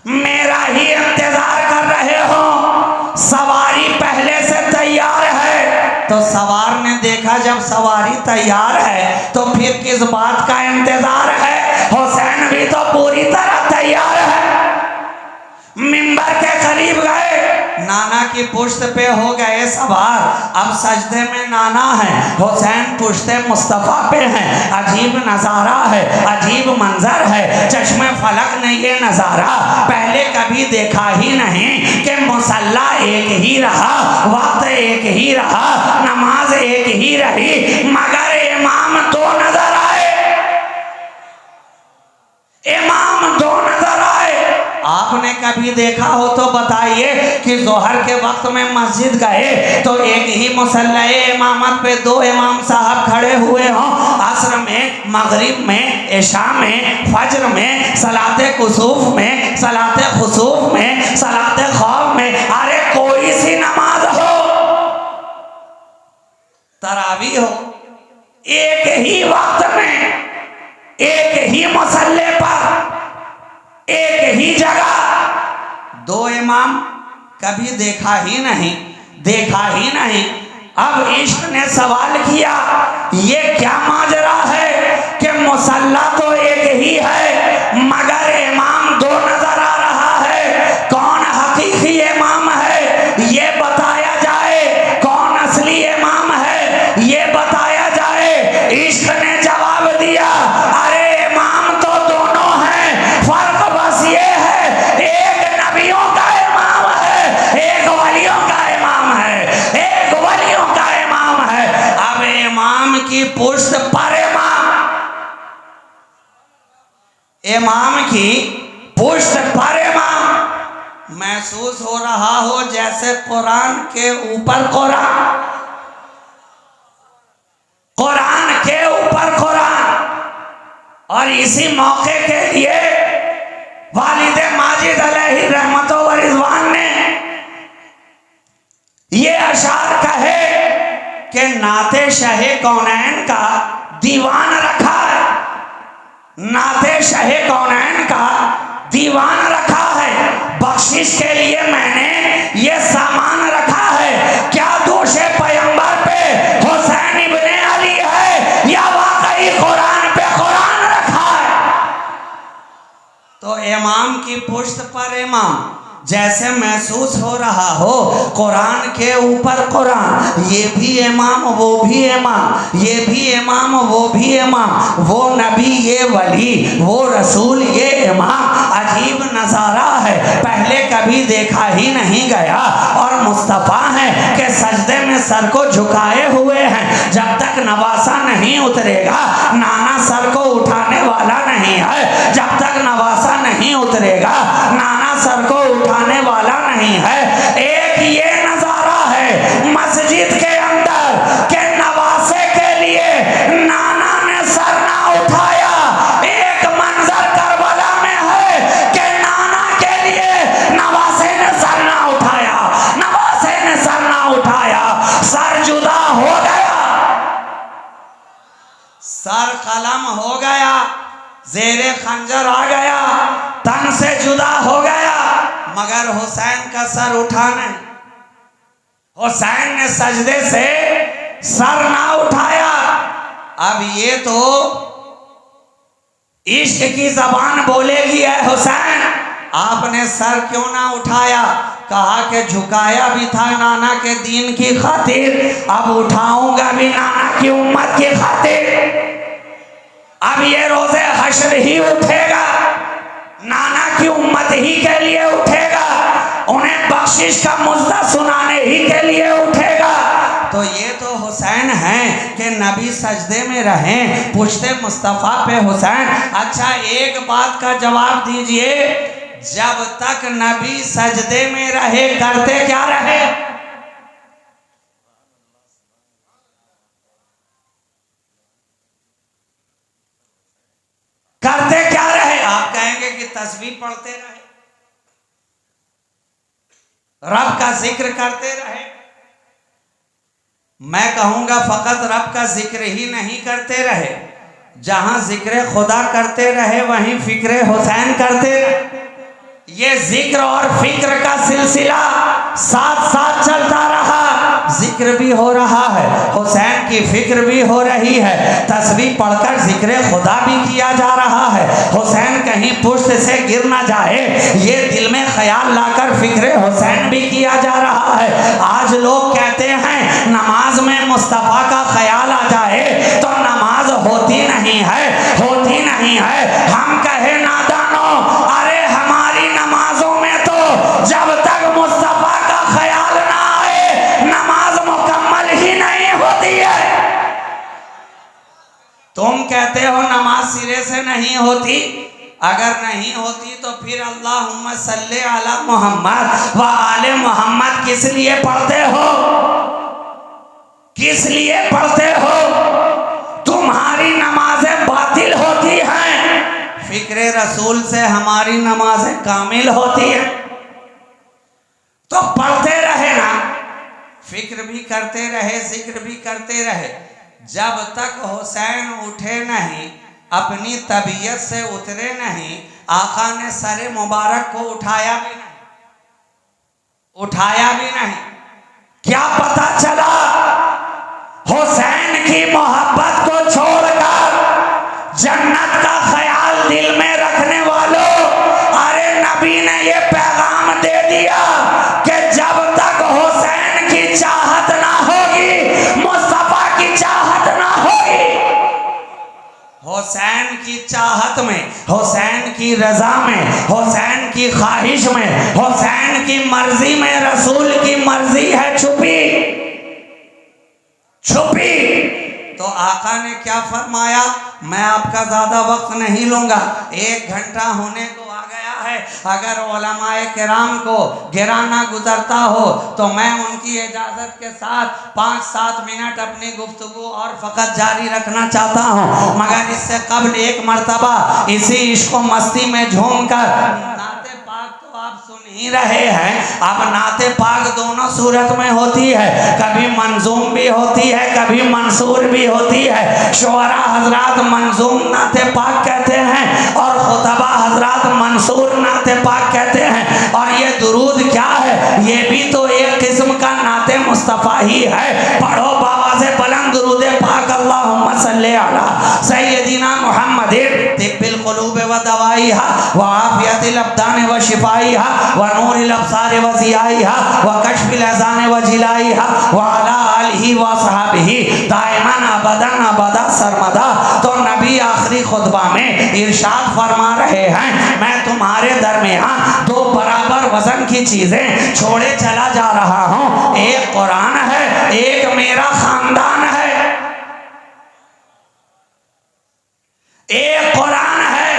मेरा ही इंतजार कर रहे हो, सवारी पहले से तैयार है। तो सवार ने देखा जब सवारी तैयार है तो फिर किस बात का इंतजार है, हुसैन भी तो पूरी तरह तैयार है। मिंबर के करीब गए, नाना की पुश्त पे हो गए सवार। अब सजदे में नाना है, हुसैन पुश्ते मुस्तफ़ा पे हैं। अजीब नज़ारा है, अजीब मंजर है, चश्मे फलक ने ये नज़ारा पहले कभी देखा ही नहीं कि मुसल्ला एक ही रहा, वक्त एक ही रहा, नमाज एक ही रही, मगर इमाम दो नजर आए, इमाम दो नजर आए। आपने कभी देखा हो तो बताइए कि जोहर के वक्त में मस्जिद गए तो एक ही मुसल्ला इमामत पे दो इमाम साहब खड़े हुए हों, असर में, मगरिब में, इशा में, फज्र में, सलाते कुसूफ में, सलाते खुसूफ में, सलाते खौफ में, अरे कोई सी नमाज हो, तरावी हो, एक ही वक्त में एक ही मुसल्ले पर एक ही जगह दो इमाम कभी देखा ही नहीं, देखा ही नहीं। अब इश्क ने सवाल किया, ये क्या माजरा है कि मुसल्ला तो एक ही है मगर इमाम दो नजर आ रहा है। कौन हकीकी इमाम है ये बताया जाए, कौन असली इमाम है ये बताया जाए। इश्क ने जवाब दिया, अरे इमाम तो दोनों हैं, फर्क बस ये है एक नबियों का इमाम है, एक वलियों का इमाम है, एक वलियों का इमाम है। अब इमाम की पुष्ट पर इमाम की पुष्ट पर इमाम महसूस हो रहा हो जैसे कुरान के ऊपर कुरान, कुरान के ऊपर कुरान। और इसी मौके के लिए वालिद माजिद अलैहि रहमतो व रिज़वान ने ये अशार कहे कि नाते शाहे कौनैन का दीवान रखा है, नाते शाहे कौनैन का दीवान रखा है। बख्शिश के लिए मैंने ये सामान रखा है। क्या दोषे पैगंबर पे हुसैन इब्ने अली है या वाकई कुरान पे कुरान रखा है? तो इमाम की पुष्ट पर इमाम जैसे महसूस हो रहा हो कुरान के ऊपर कुरान, ये भी इमाम वो भी इमाम, ये भी इमाम वो भी इमाम, वो नबी ये वली, वो रसूल ये इमाम। अजीब नज़ारा है, पहले कभी देखा ही नहीं गया। और मुस्तफ़ा है कि सजदे में सर को झुकाए हुए हैं। जब तक नवासा नहीं उतरेगा नाना सर को उठाने वाला नहीं है, जब तक नवासा नहीं उतरेगा नाना सर को उठाने वाला नहीं है। एक ये नजारा है मस्जिद के अंदर के नवासे के लिए नाना ने सर ना उठाया। एक मंजर करबला में है कि नाना के लिए नवासे ने सर ना उठाया, नवासे ने सर ना उठाया। सर जुदा हो गया, सर कलम हो गया, जेरे खंजर आ गया, तन से जुदा हो गया, मगर हुसैन का सर उठा नहीं। हुसैन ने सजदे से सर ना उठाया। अब ये तो इश्क की जबान बोलेगी, है हुसैन आपने सर क्यों ना उठाया? कहा कि झुकाया भी था नाना के दीन की खातिर, अब उठाऊंगा भी नाना की उम्मत की खातिर। अब ये रोजे हश्र ही उठेगा, नाना की उम्मत ही के लिए उठेगा, उन्हें बख्शिश का मुद्दा सुनाने ही के लिए उठेगा। तो ये तो हुसैन हैं कि नबी सजदे में रहें, पूछते मुस्तफ़ा पे हुसैन। अच्छा एक बात का जवाब दीजिए, जब तक नबी सजदे में रहे करते क्या रहे? करते क्या रहे? आप कहेंगे कि तस्बीह पढ़ते रहे, रब का जिक्र करते रहे। मैं कहूंगा फकत रब का जिक्र ही नहीं करते रहे, जहां जिक्र खुदा करते रहे वहीं फिक्र हुसैन करते रहे। ये जिक्र और फिक्र का सिलसिला साथ साथ चलता रहा। जिक्र भी हो रहा है, हुसैन की फिक्र भी हो रही है, तस्बीह पढ़कर जिक्र खुदा भी किया जा रहा है। हुसैन कहीं पुष्ट से गिर ना जाए ये दिल में ख्याल लाकर फिक्र हुसैन भी किया जा रहा है। आज लोग कहते हैं नमाज में मुस्तफ़ा का ख्याल आ जाए तो नमाज होती नहीं है, होती नहीं है। हम कहे नादानो, अरे हमारी नमाजों में तो जब तक मुस्तफ़ा का ख्याल ना आए नमाज मुकम्मल ही नहीं होती है। तुम कहते हो नमाज सिरे से नहीं होती, अगर नहीं होती तो फिर अल्लाहुम्मा सल्ले अला मोहम्मद व आले मोहम्मद किस लिए पढ़ते हो? किस लिए पढ़ते हो? तुम्हारी नमाजें बातिल होती हैं, फिक्रे रसूल से हमारी नमाजें कामिल होती है। तो पढ़ते रहे ना, फिक्र भी करते रहे, जिक्र भी करते रहे। जब तक हुसैन उठे नहीं, अपनी तबीयत से उतरे नहीं, आका ने सरे मुबारक को उठाया भी नहीं, उठाया भी नहीं। क्या पता चला? हुसैन की मोहब्बत को छोड़कर जन्नत का ख्याल दिल में रखने वालों, अरे नबी ने ये पैगाम दे दिया कि जब तक हुसैन की चाहत ना होगी, मुस्तफा की चाहत ना होगी, हुसैन की चाहत में, हुसैन की रजा में, हुसैन की ख्वाहिश में, हुसैन की मर्जी में रसूल की मर्जी है छुपी छुपी। तो आका ने क्या फरमाया? मैं आपका ज्यादा वक्त नहीं लूंगा, 1 घंटा होने को आ गया है। अगर उलमाए किराम को गिराना गुजरता हो तो मैं उनकी इजाजत के साथ 5-7 मिनट अपनी गुफ्तगू और फकत जारी रखना चाहता हूँ, मगर इससे कबल एक मर्तबा इसी इश्क मस्ती में झूमकर आप सुन ही रहे हैं। अब नाते पाक दोनों सूरत में होती है, कभी मंजूम भी होती है, कभी मंसूर भी होती है। शुअरा हजरात मंजूम नाते पाक कहते हैं और खुतबा हजरात मंसूर नाते पाक कहते हैं। और ये दुरूद क्या है? ये भी तो एक किस्म का नाते मुस्तफ़ा ही है। पढ़ो बाबा से बुलंद दुरूद पाक, अल्लाहुम्मा सल्ली अला सय्यदिना मुहम्मदिन तिब्बिल क़ुलूब व दवाइहा व आफियतिल अब्दान व शिफाइहा व नूरिल अब्सार व ज़ियाइहा व कश्फिल अज़ान व जिलाइहा व अला आलिहि व असहाबिही दाइमन अबदन अबदा सरमदा। तो नबी आखिरी खुतबा में इरशाद फरमा रहे हैं, मैं तुम्हारे दरमियान 2 बराबर वजन की चीजें छोड़े चला जा रहा हूँ। एक कुरान है, एक मेरा खानदान है। एक कुरान है,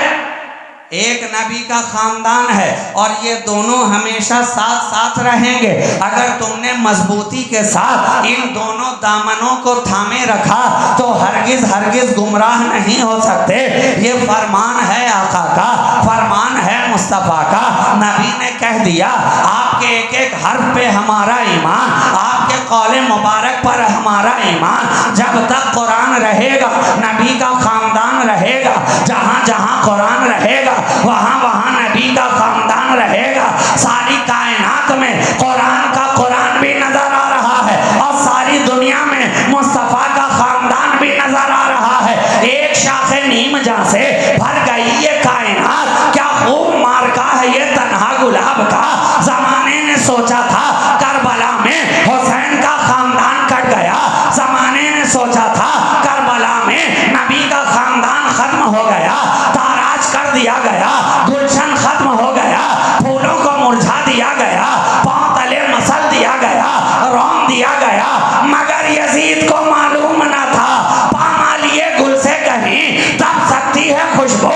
एक नबी का खानदान है, और ये दोनों हमेशा साथ साथ रहेंगे। अगर तुमने मजबूती के साथ इन दोनों दामनों को थामे रखा तो हरगिज हरगिज गुमराह नहीं हो सकते। ये फरमान है आका का, फरमान है मुस्तफ़ा का। नबी ने कह दिया, आपके एक एक हर्फ पे हमारा ईमान, आपके कौले मुबारक पर हमारा ईमान। जब तक कुरान रहेगा, नबी का खानदान रहेगा। जहाँ जहाँ कुरान रहेगा, वहाँ वहाँ नबी का खानदान रहेगा। सारी कायनात में कुरान भी नजर आ रहा है और सारी दुनिया में मुस्तफ़ा का खानदान भी नजर आ रहा है। एक शाखे नीम जहाँ से भर गई ये कायनात, क्या खूब मार्का है ये तन्हा गुलाब का। जमाने ने सोचा था करबला में हुसैन का खानदान कट गया, जमाने ने सोचा था करबला में नबी का खानदान खत्म हो गया, ताराज कर दिया गया, गुलशन खत्म हो गया, फूलों को मुरझा दिया गया, पांव तले मसल दिया गया, रौन दिया गया। मगर यजीद को मालूम न था पामालिए गुल से कहीं तब सकती है खुशबू,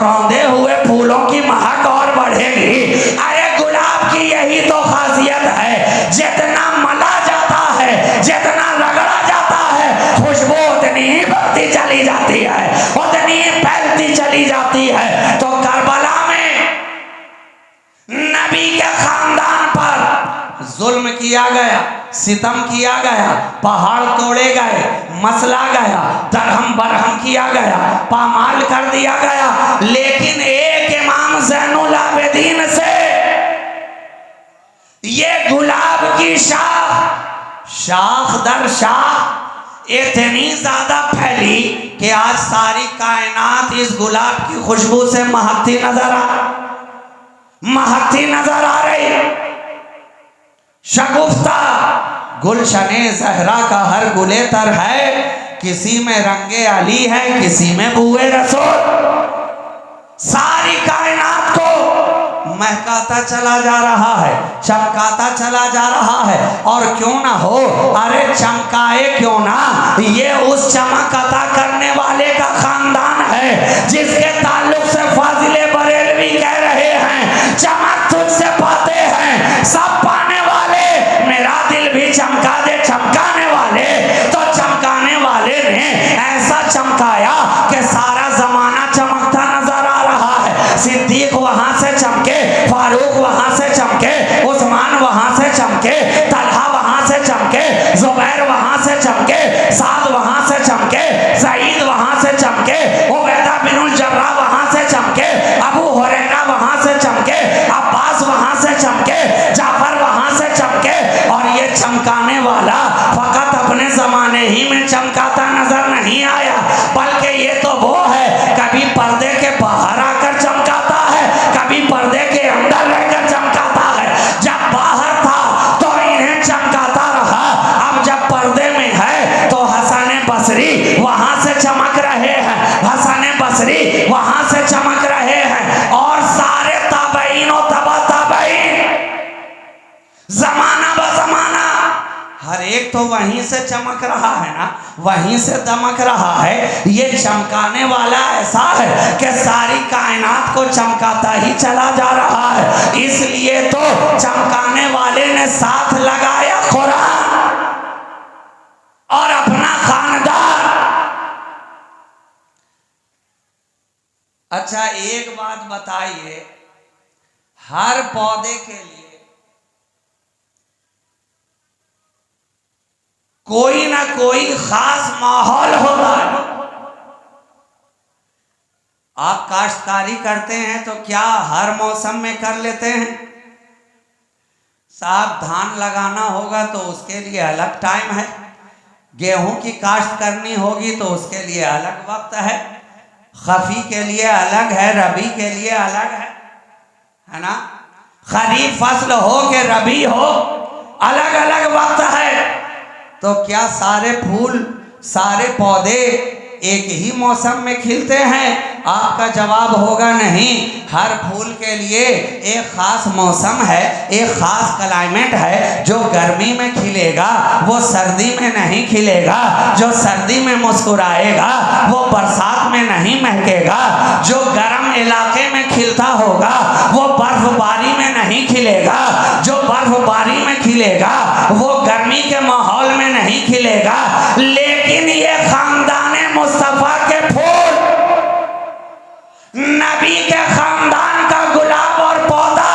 रौंदे हुए फूलों की महक और बढ़ेगी। अरे गुलाब की यही तो खासियत है, जितना मला जाता है, जितना रगड़ा जाता है, खुशबू उतनी ही बढ़ती चली जाती है, उतनी ही फैलती चली जाती है। तो करबला में नबी के खानदान पर जुल्म किया गया, सितम किया गया, पहाड़ तोड़े गए, मसला गया, दरहम बरहम किया गया, पामाल कर दिया गया। लेकिन एक इमाम ज़ैनुल आबिदीन से ये गुलाब की शाख दर शाख इतनी ज्यादा फैली कि आज सारी कायनात इस गुलाब की खुशबू से महकती नजर आ रही। शगुफ्ता गुलशने ज़हरा का हर गुलेतर है, किसी में रंगे अली है, किसी में बुए रसूल। सारी कायनात को महकाता चला जा रहा है, चमकाता चला जा रहा है। और क्यों ना हो, अरे चमकाए क्यों ना, ये उस चमक अता करने वाले का खानदान है जिसके ताल्लुक से फाजिले बरेलवी कह रहे हैं, चमक तुझसे पाते हैं सब पाने वाले, मेरा दिल भी चमका दे चमकाने वाले। तो चमकाने वाले ने ऐसा चमकाया कि सारा जमाना चमकता नजर आ रहा है। सिद्दीक वहां से चमके, फारूक वहां से चमके, उस्मान वहां से चमके, तलहा वहां से चमके, चमके, जुबैर वहां से चमके, साद वहां से चमके, सईद वहां से चमके, उबैदा बिन जर्राह वहां से चमके, अबू हुरैरा वहां से चमके, अब्बास वहां से चमके, जाफर वहां से चमके। और ये चमकाने वाला फकत अपने जमाने ही में चमकाता नजर नहीं आया, बल्कि ये तो वो है कभी पर्दे के बाहर आकर चमकाता है, कभी पर्दे के अंदर रहकर चमकाता है। जब बाहर था तो इन्हें चमकाता रहा, अब जब पर्दे में है तो हसन बसरी वहां से चमक रहे हैं, हसन बसरी वहां से चमक रहे हैं। और सारे ताबईन और तबा ताबईन, जमाना ब जमाना हर एक तो वहीं से चमक रहा है ना, वहीं से दमक रहा है। ये चमकाने वाला ऐसा है कि सारी कायनात को चमकाता ही चला जा रहा है। इसलिए तो चमकाने वाले ने साथ लगाया कुरान और अपना खानदान। अच्छा एक बात बताइए, हर पौधे के लिए कोई ना कोई खास माहौल होता है। आप काश्तकारी करते हैं तो क्या हर मौसम में कर लेते हैं? साहब धान लगाना होगा तो उसके लिए अलग टाइम है, गेहूं की काश्त करनी होगी तो उसके लिए अलग वक्त है, खफी के लिए अलग है, रबी के लिए अलग है ना। खरीफ फसल हो के रबी हो, अलग अलग वक्त है। तो क्या सारे फूल सारे पौधे एक ही मौसम में खिलते हैं? आपका जवाब होगा नहीं। हर फूल के लिए एक खास मौसम है, एक खास क्लाइमेट है। जो गर्मी में खिलेगा वो सर्दी में नहीं खिलेगा, जो सर्दी में मुस्कुराएगा वो बरसात में नहीं महकेगा, जो गर्म इलाके में खिलता होगा वो बर्फबारी में नहीं खिलेगा, जो बर्फबारी में खिलेगा वो गर्मी के माहौल में नहीं खिलेगा। लेकिन ये खानदाने मुस्तफा के फूल, नबी के खानदान का गुलाब और पौधा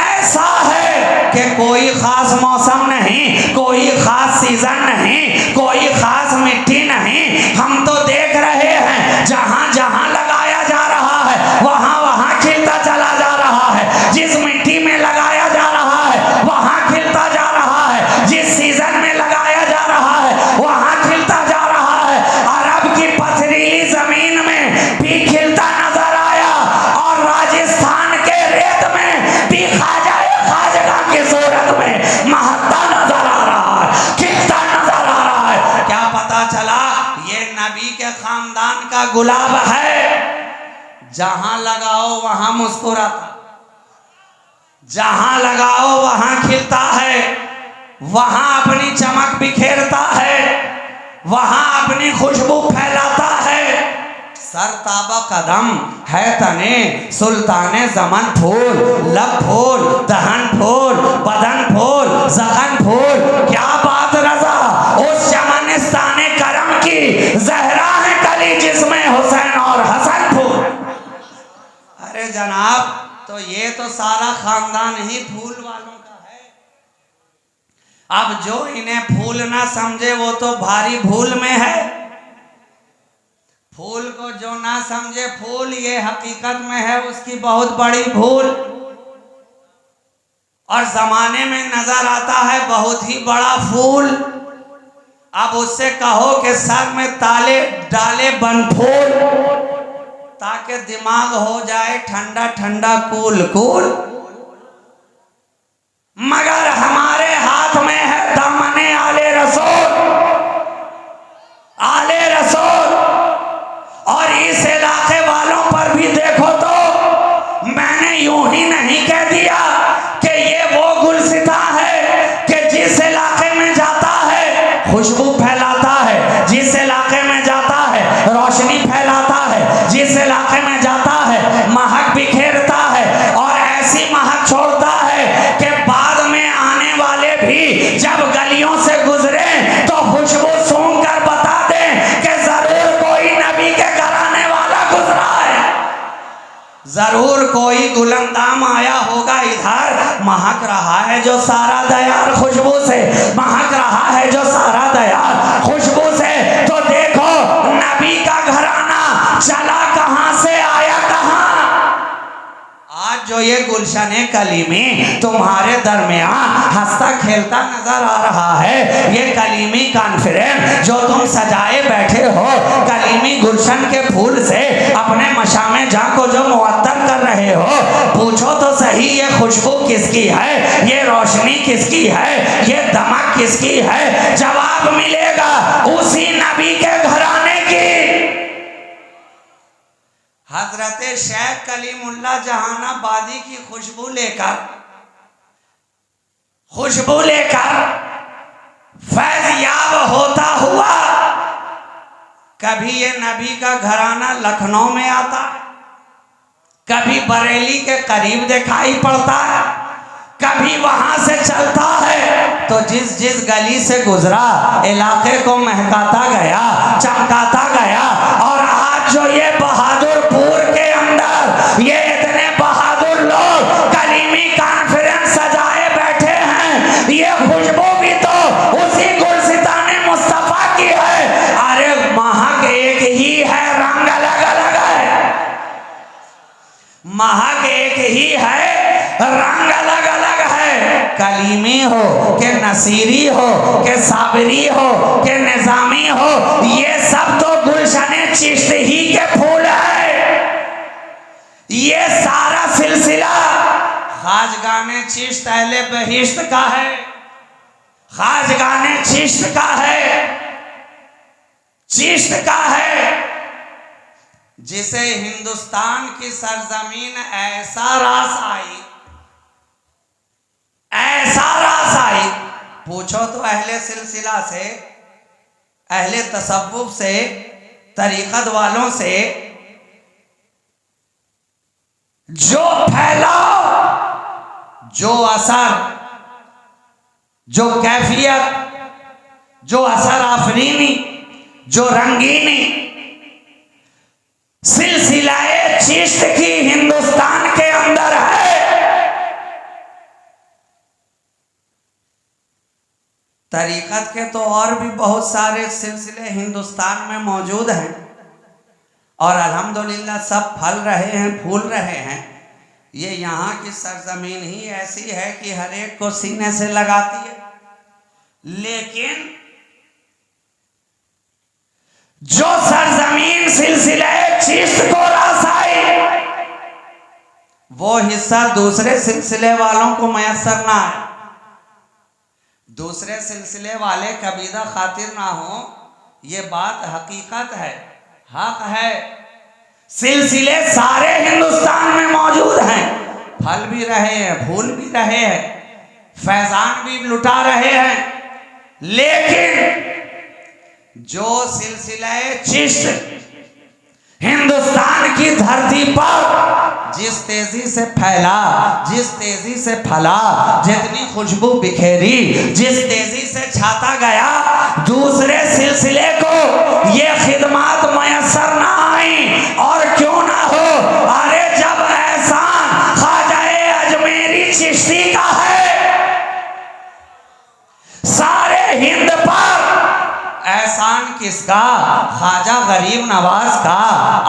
ऐसा है कि कोई खास मौसम नहीं, कोई खास सीजन नहीं, कोई खास मिट्टी नहीं। हम तो देख रहे हैं जहां जहां लगाया जा रहा है वहां वहां खिलता चला जा रहा है। जिस मिट्टी में लगाया जा रहा है वहां खिलता जा रहा है, जिस सीजन में लगाया जा रहा है वहां खिलता जा रहा है। अरब की पथरीली जमीन में भी खिलता नजर आया और राजस्थान के रेत में भी खाजगा की सूरत में महकता नजर आ रहा है, खिलता नजर आ रहा है। क्या पता चला? ये नबी के खानदान का गुलाब है। जहां लगाओ वहां मुस्कुराता, जहां लगाओ वहां खिलता है, वहां अपनी चमक बिखेरता है, वहां अपनी खुशबू फैलाता है। सरताबा कदम है तने सुल्ताने जमन फूल, लब फूल, दहन फूल, बदन फूल, जखन फूल। क्या बात रजा उस चमनिस्ताने करम की, जहरा है कली जिसमें हुसैन और हसन फूल। अरे जनाब, तो ये तो सारा खानदान ही फूल वालों का है। अब जो इन्हें फूल ना समझे वो तो भारी भूल में है। फूल को जो ना समझे फूल ये हकीकत में है उसकी बहुत बड़ी भूल। और जमाने में नजर आता है बहुत ही बड़ा फूल। अब उससे कहो कि सर में ताले डाले बन फूल, ताकि दिमाग हो जाए ठंडा ठंडा कूल कूल। मगर हमारे हाथ में है दामने आले रसूल, आले रसूल। और इस इलाके वालों पर भी देखो तो मैंने यूं ही नहीं कह दिया कि ये वो गुलसिता है कि जिस इलाके में जाता है खुशबू फैलाता है, जिस इलाके में जाता है रोशनी फैलाता है, जिस इलाके में जाता है महक बिखेरता है। और ऐसी महक छोड़ता है कि बाद में आने वाले भी जब गलियों से गुजरे तो खुशबू सूंघ कर बता दें कि जरूर कोई नबी के घर आने वाला गुजरा है, जरूर कोई गुलंदाम आया होगा इधर, महक रहा है जो सारा दयार खुशबू से, महक रहा है जो सारा दयार खुशबू से। तो देखो नबी का घराना चला कहां से आया कहां। आज जो ये गुलशने कलीमी तुम्हारे दरमियान हंसता खेलता नजर आ रहा है, ये कलीमी कॉन्फ्रेंस जो तुम सजाए बैठे हो कलीमी गुलशन के फूल से अपने मशामे जहाँ को जो मुअत्तर कर रहे हो, पूछो तो सही ये खुशबू किसकी है, ये रोशनी किसकी है, ये दमक किसकी है। जवाब मिलेगा उसी नबी के घराने की। हजरत शेख कलीमुल्लाह जहानाबादी की खुशबू लेकर फैज़याब होता हुआ कभी ये नबी का घराना लखनऊ में आता, कभी बरेली के करीब दिखाई पड़ता है, कभी वहां से चलता है तो जिस जिस गली से गुजरा इलाके को महकाता गया, चमकाता गया। और आज जो ये बहादुरपुर के अंदर ये इतने बहादुर लोग कलीमी कॉन्फ्रेंस सजाए बैठे हैं, ये खुशबू भी तो उसी गुलसिताने मुस्तफा की है। अरे महक एक ही है, रंग अलग अलग है, महक एक ही है, रंग अलग अलग है। कलीमी हो के नसीरी हो के साबरी हो के निजामी हो, ये सब तो गुलशने चिश्त ही के फूल है। ये सारा सिलसिला खाजगाने चिश्त अहले बहिश्त का है, खाजगाने चिश्त का है, चिश्त का है, जिसे हिंदुस्तान की सरजमीन ऐसा रास आई, ऐसा रास आई। पूछो तो अहले सिलसिला से, अहले तसव्वुफ से, तरीक़त वालों से, जो फैलाव, जो असर, जो कैफियत, जो असर आफरीनी, जो रंगीनी सिलसिलाए चिश्त की हिंदुस्तान के अंदर है। तरीक़त के तो और भी बहुत सारे सिलसिले हिंदुस्तान में मौजूद हैं और अल्हम्दुलिल्लाह सब फल रहे हैं, फूल रहे हैं। ये यहाँ की सरजमीन ही ऐसी है कि हर एक को सीने से लगाती है। लेकिन जो सरजमीन सिलसिले चिश्त को रास आई, वो हिस्सा दूसरे सिलसिले वालों को मयसर ना आए, दूसरे सिलसिले वाले कबीदा खातिर ना हो, ये बात हकीकत है, हक है। सिलसिले सारे हिंदुस्तान में मौजूद हैं, फल भी रहे हैं, फूल भी रहे हैं, फैजान भी लुटा रहे हैं। लेकिन जो सिलसिले चिश्त हिंदुस्तान की धरती पर जिस तेजी से फैला, जिस तेजी से फला, जितनी खुशबू बिखेरी, जिस तेजी से छाता गया, दूसरे सिलसिले को ये खिदमात मयसर ना आई। और क्यों ना हो, अरे जब एहसान ख्वाजाए अजमेरी चिश्ती का है, सारे हिंद पर एहसान किसका? ख्वाजा गरीब नवाज का।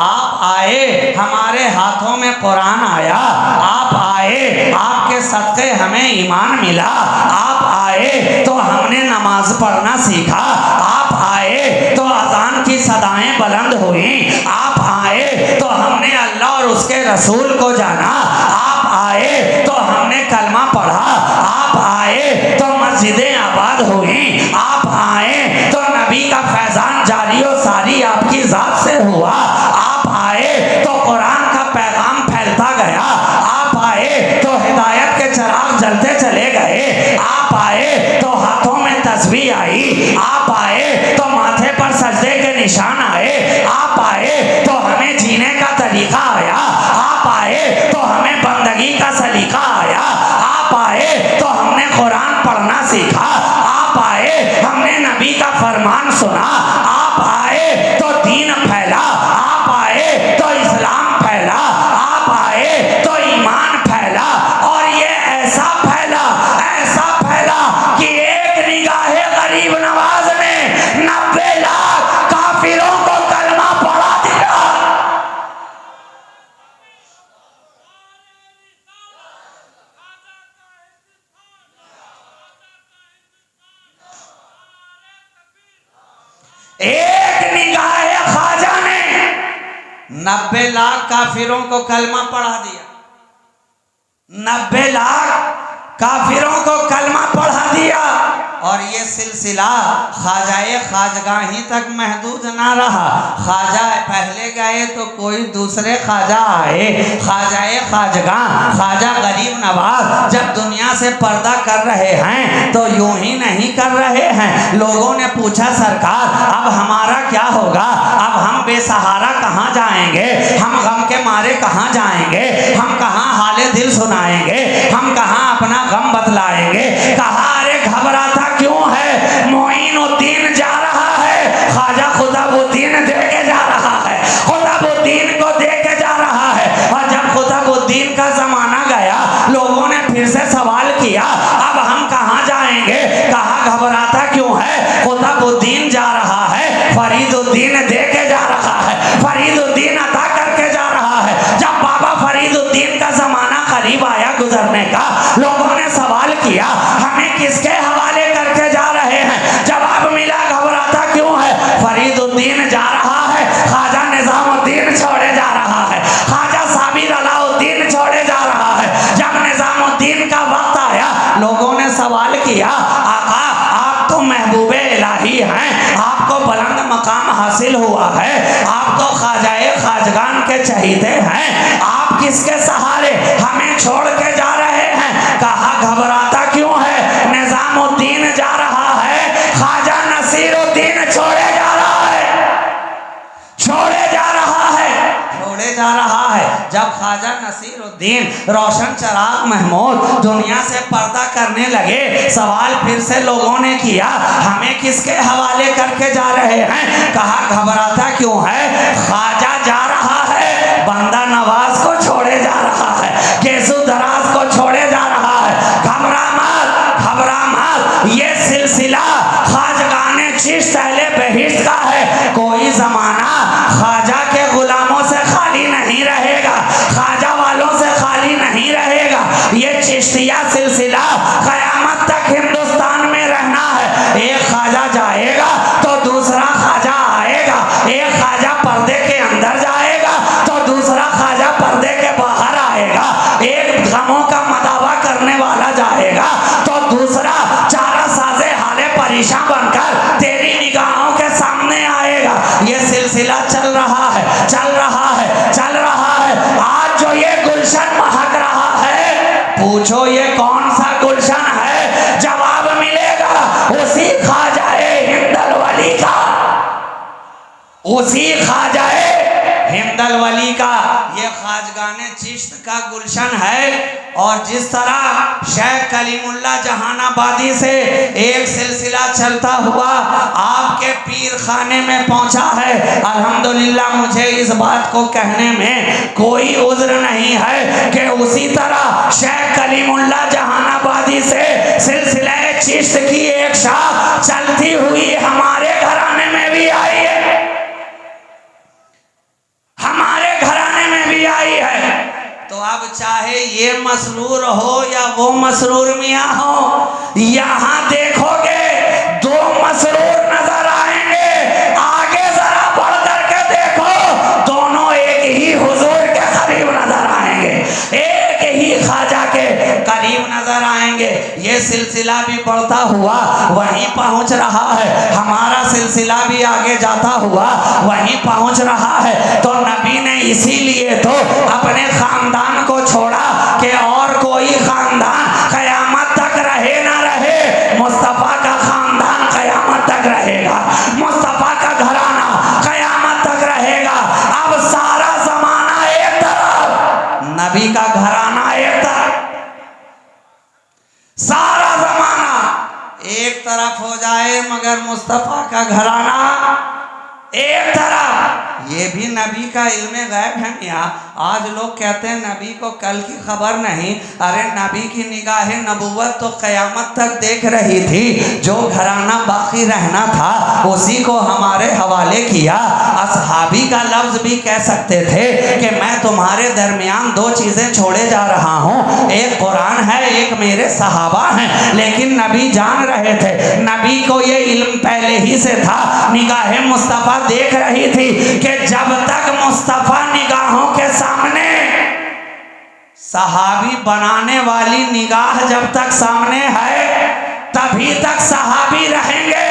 आप आए, हमारे हाथों में कुरान आया, आप आए, आपके सदक़े हमें ईमान मिला, आप आए तो हमने नमाज पढ़ना सीखा, आप आए तो अज़ान की सदाएं बुलंद हुई, आप आए तो हमने अल्लाह और उसके रसूल को जाना, आप आए तो हमने कलमा पढ़ा, आप आए तो मस्जिदें आबाद हुई, आप आए तो नबी का फैजान जारी और सारी आपकी जात से हुआ, आप आए तो कुरान का पैगाम फैलता गया, आप आए तो हिदायत के चिराग जलते चले गए, आप आए तो हाथों में तस्बीह आई, आप आए तो माथे पर सजदे के निशान आए, आप आए तो हमें जीने का तरीका आया, आप आए तो हमें बंदगी का सलीका आया, आप आए तो हमने कुरान पढ़ना सीखा, आप आए हमने नबी का फरमान सुना, आप आए तो दीन फैला, आप आए तो इस्लाम फैला, आप आए तो एक निगाह ख्वाजा ने 90 लाख काफिरों को कलमा पढ़ा दिया। 90 लाख काफिरों को कलमा पढ़ा दिया। और ये सिलसिला ख्वाजाए ख्वाजगाही तक महदूद ना रहा। ख्वाजा पहले गए तो कोई दूसरे ख्वाजा आए, ख्वाजाए ख्वाजगाह, ख्वाजा गरीब नवाज जब दुनिया से पर्दा कर रहे हैं तो यूं ही नहीं कर रहे हैं। लोगों ने पूछा सरकार अब हमारा क्या होगा, अब हम बेसहारा कहाँ जाएंगे, हम गम के मारे कहाँ जाएंगे, हम कहाँ हाले दिल सुनाएंगे, हम कहाँ अपना गम बतलाएंगे। कहा अरे घबराता क्यों है, मोइनुद्दीन जा रहा है, ख्वाजा खुदाबुद्दीन दे के जा रहा है, खुदाबुद्दीन को दे के जा रहा है। और जब खुदाबुद्दीन का जमाना गया लोगों ने फिर से सवाल किया अब हम कहाँ जाएंगे। कहा घबराता क्यों है, खुदाबुद्दीन जा रहा है, फरीदुद्दीन दे के जा रहा है, फरीदुद्दीन अता करके जा रहा है। जब बाबा फरीदुद्दीन का जमाना करीब आया गुजरने का, लोगों ने सवाल किया हमें किसके हवाले करके जा रहे हैं। जवाब मिला घबराता क्यों है, फरीदुद्दीन जा रहा है, ख्वाजा निजामुद्दीन छोड़े जा रहा है, ख्वाजा साबिर अलाउद्दीन छोड़े जा रहा है। जब निजामुद्दीन का वक्त आया लोगों ने सवाल किया आका आप तो महबूबे इलाही हैं, आपको बुलंद मकाम हासिल हुआ है, आप तो ख्वाजाए ख्वाजगान के चहीते हैं, आप किसके सहारे हमें छोड़ के जा रहे हैं। कहा घबराता क्यों है, निजामुद्दीन जा रहा है, ख्वाजा नसीरुद्दीन छोड़े जा रहा है, छोड़े जा रहा है, छोड़े जा रहा है। जब ख्वाजा नसीरुद्दीन रोशन चराग महमूद दुनिया से पर्दा करने लगे, सवाल फिर से लोगों ने किया हमें किसके हवाले करके जा रहे हैं। कहा घबराता क्यों है, ख्वाजा जा रहा है, बंदा नवाज को छोड़े जा रहा है, केसु दराज को छोड़े जा रहा है। घबरा मत, घबरा मत, ये सिलसिला ख्वाजगाने चिश्त अहले बहिश्त का है। कोई जमाना ख्वाजा के गुलामों से खाली नहीं रहेगा, ख्वाजा वालों से खाली नहीं रहेगा। ये चिश्तिया सिलसिला कयामत तक हिंदुस्तान में रहना है। एक ख्वाजा जाएगा तो दूसरा ख्वाजा आएगा, एक ख्वाजा पर्दे के अंदर जाएगा तो दूसरा ख्वाजा पर्दे के बाहर आएगा, एक गमों का मदावा करने वाला जाएगा तो दूसरा चारा साजे हाले परेशान बनकर तेरी निगाहों के सामने आएगा। ये सिलसिला चल रहा है, चल रहा है, चल रहा है। आज जो ये गुलशन महक रहा है, पूछो ये कौन सा गुलशन है, जवाब मिलेगा उसी ख्वाजाए हिंदल वली का, उसी ख्वाजाए हिंदल वली का। ये ख्वाजगाने चिश्त का गुलशन है। और जिस तरह शेख कलीमुल्लाह जहानाबादी से एक सिलसिला चलता हुआ आपके पीर खाने में पहुंचा है, अल्हम्दुलिल्लाह मुझे इस बात को कहने में कोई उज़्र नहीं है कि उसी तरह शेख कलीमुल्लाह जहानाबादी से सिलसिला चिश्त की एक शाख चलती हुई हमारे घराने में भी आई है, हमारे घराने में भी आई है। तो अब चाहे ये मसरूर हो या वो मसरूर मियाँ हो, यहाँ देखोगे दो मसरूर नजर आएंगे। आगे जरा बढ़ करके देखो, दोनों एक ही हुजूर के करीब नजर आएंगे, एक ही ख्वाजा के करीब नजर आएंगे। ये सिलसिला भी बढ़ता हुआ वहीं पहुंच रहा है, हमारा सिलसिला भी आगे जाता हुआ वहीं पहुंच रहा है। तो नबी ने इसीलिए तो अपने खानदान को छोड़ा कि और कोई खानदान कयामत तक रहे ना रहे, मुस्तफ़ा का खानदान कयामत तक रहेगा, मुस्तफ़ा का घराना कयामत तक रहेगा। अब सारा जमाना एक तरफ, नबी का घराना एक तरफ, सारा जमाना एक तरफ हो जाए मगर मुस्तफ़ा का घराना एक तरफ। ये भी नबी का इल्मे गैब है मियाँ। आज लोग कहते हैं नबी को कल की खबर नहीं, अरे नबी की निगाह नबूवत तो क़यामत तक देख रही थी। जो घराना बाकी रहना था उसी को हमारे हवाले किया। असहाबी का लफ्ज़ भी कह सकते थे कि मैं तुम्हारे दरमियान दो चीज़ें छोड़े जा रहा हूँ, एक कुरान है, एक मेरे साथ सहाबा हैं, लेकिन नबी जान रहे थे, नबी को ये इल्म पहले ही से था। निगाह मुस्तफ़ा देख रही थी कि जब तक मुस्तफ़ा निगाहों के सामने, सहाबी बनाने वाली निगाह जब तक सामने है तभी तक सहाबी रहेंगे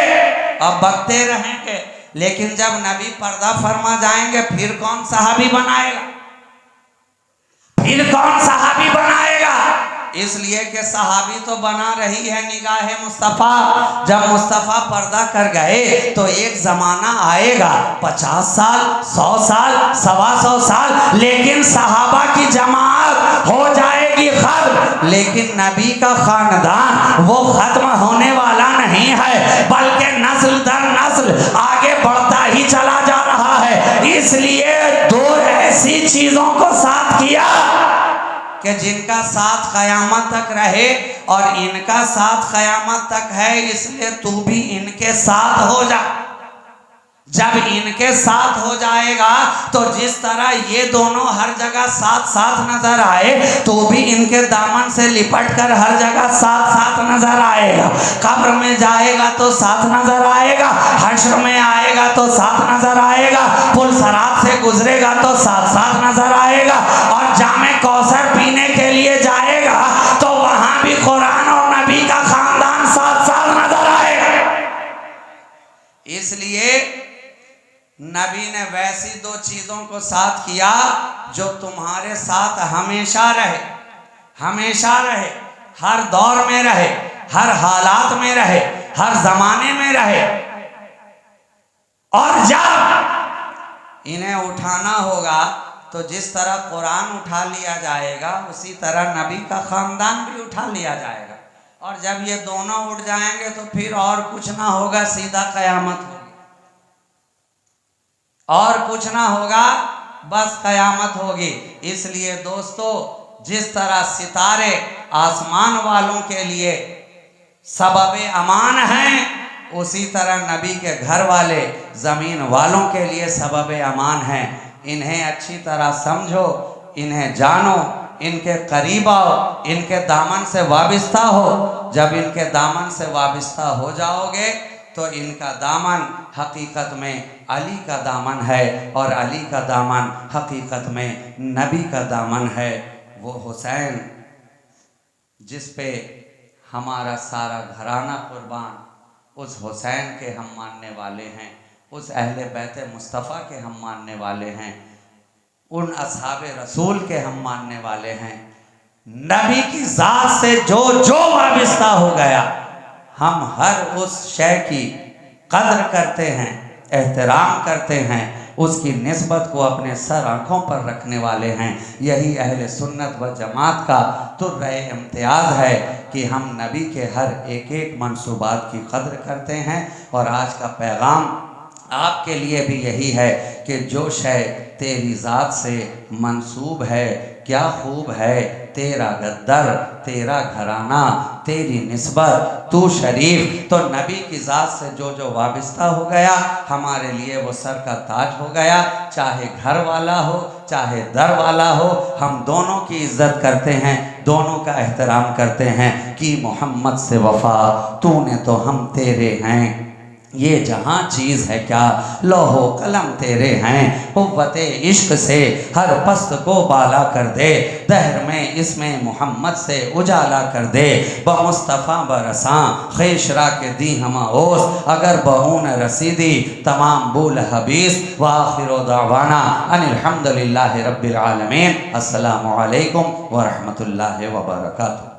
और बकते रहेंगे, लेकिन जब नबी पर्दा फरमा जाएंगे फिर कौन सहाबी बनाएगा, फिर कौन सहाबी बनाएगा। इसलिए कि सहाबी तो बना रही है निगाह मुस्तफ़ा। जब मुस्तफ़ा पर्दा कर गए तो एक ज़माना आएगा 50 साल, 100 साल, 125 साल, लेकिन सहाबा की जमात हो जाएगी खत्म, लेकिन नबी का खानदान वो खत्म होने वाला नहीं है, बल्कि नस्ल दर नस्ल आगे बढ़ता ही चला जा रहा है। इसलिए दो ऐसी चीज़ों को साथ किया कि जिनका साथ क़यामत तक रहे, और इनका साथ क़यामत तक है, इसलिए तू भी इनके साथ हो जा। जब इनके साथ हो जाएगा तो जिस तरह ये दोनों हर जगह साथ साथ नजर आए, तो भी इनके दामन से लिपट कर हर जगह साथ साथ नजर आएगा। कब्र में जाएगा तो साथ नजर आएगा, हश्र में आएगा तो साथ नजर आएगा, पुल सरात से गुजरेगा तो साथ साथ नजर आएगा, और जामे कौसर पीने के लिए जाएगा तो वहां भी कुरान और नबी का खानदान साथ साथ नजर आएगा। इसलिए नबी ने वैसी दो चीजों को साथ किया जो तुम्हारे साथ हमेशा रहे, हमेशा रहे, हर दौर में रहे, हर हालात में रहे, हर जमाने में रहे। और जब इन्हें उठाना होगा तो जिस तरह कुरान उठा लिया जाएगा, उसी तरह नबी का खानदान भी उठा लिया जाएगा। और जब ये दोनों उठ जाएंगे तो फिर और कुछ ना होगा, सीधा कयामत होगी, और कुछ ना होगा, बस कयामत होगी। इसलिए दोस्तों, जिस तरह सितारे आसमान वालों के लिए सबबे अमान हैं, उसी तरह नबी के घर वाले ज़मीन वालों के लिए सबबे अमान हैं। इन्हें अच्छी तरह समझो, इन्हें जानो, इनके करीब आओ, इनके दामन से वाबिस्ता हो। जब इनके दामन से वाबिस्ता हो जाओगे तो इनका दामन हकीकत में अली का दामन है, और अली का दामन हकीकत में नबी का दामन है। वो हुसैन जिस पे हमारा सारा घराना कुर्बान, उस हुसैन के हम मानने वाले हैं, उस अहले बैत मुस्तफ़ा के हम मानने वाले हैं, उन असहाबे रसूल के हम मानने वाले हैं। नबी की ज़ात से जो जो वाबिस्ता हो गया, हम हर उस शय की कद्र करते हैं, एहतराम करते हैं, उसकी निस्बत को अपने सर आँखों पर रखने वाले हैं। यही अहले सुन्नत व जमात का तुर्रे इम्तियाज़ है कि हम नबी के हर एक एक मंसूबात की कद्र करते हैं। और आज का पैगाम आपके लिए भी यही है कि जो शय तेरी ज़ात से मंसूब है, क्या खूब है तेरा गद्दर, तेरा घराना, तेरी निस्बत, तू शरीफ। तो नबी की ज़ात से जो जो वाबिस्ता हो गया, हमारे लिए वो सर का ताज हो गया। चाहे घर वाला हो, चाहे दर वाला हो, हम दोनों की इज़्ज़त करते हैं, दोनों का एहतराम करते हैं कि मोहम्मद से वफ़ा, तूने तो हम तेरे हैं। ये जहाँ चीज़ है क्या, लोहो कलम तेरे हैं। कुव्वते इश्क से हर पस्त को बाला कर दे, दहर में इसमें मोहम्मद से उजाला कर दे। ब मुस्तफ़ा बरसां खेशरा के दी हम ओस, अगर बहून रसीदी तमाम बुल हबीस। व आखिर दावाना अनिल हम्दुलिल्लाहि रब्बिल आलमीन। अस्सलामु अलैकुम व रहमतुल्लाहि व बरकातुहू।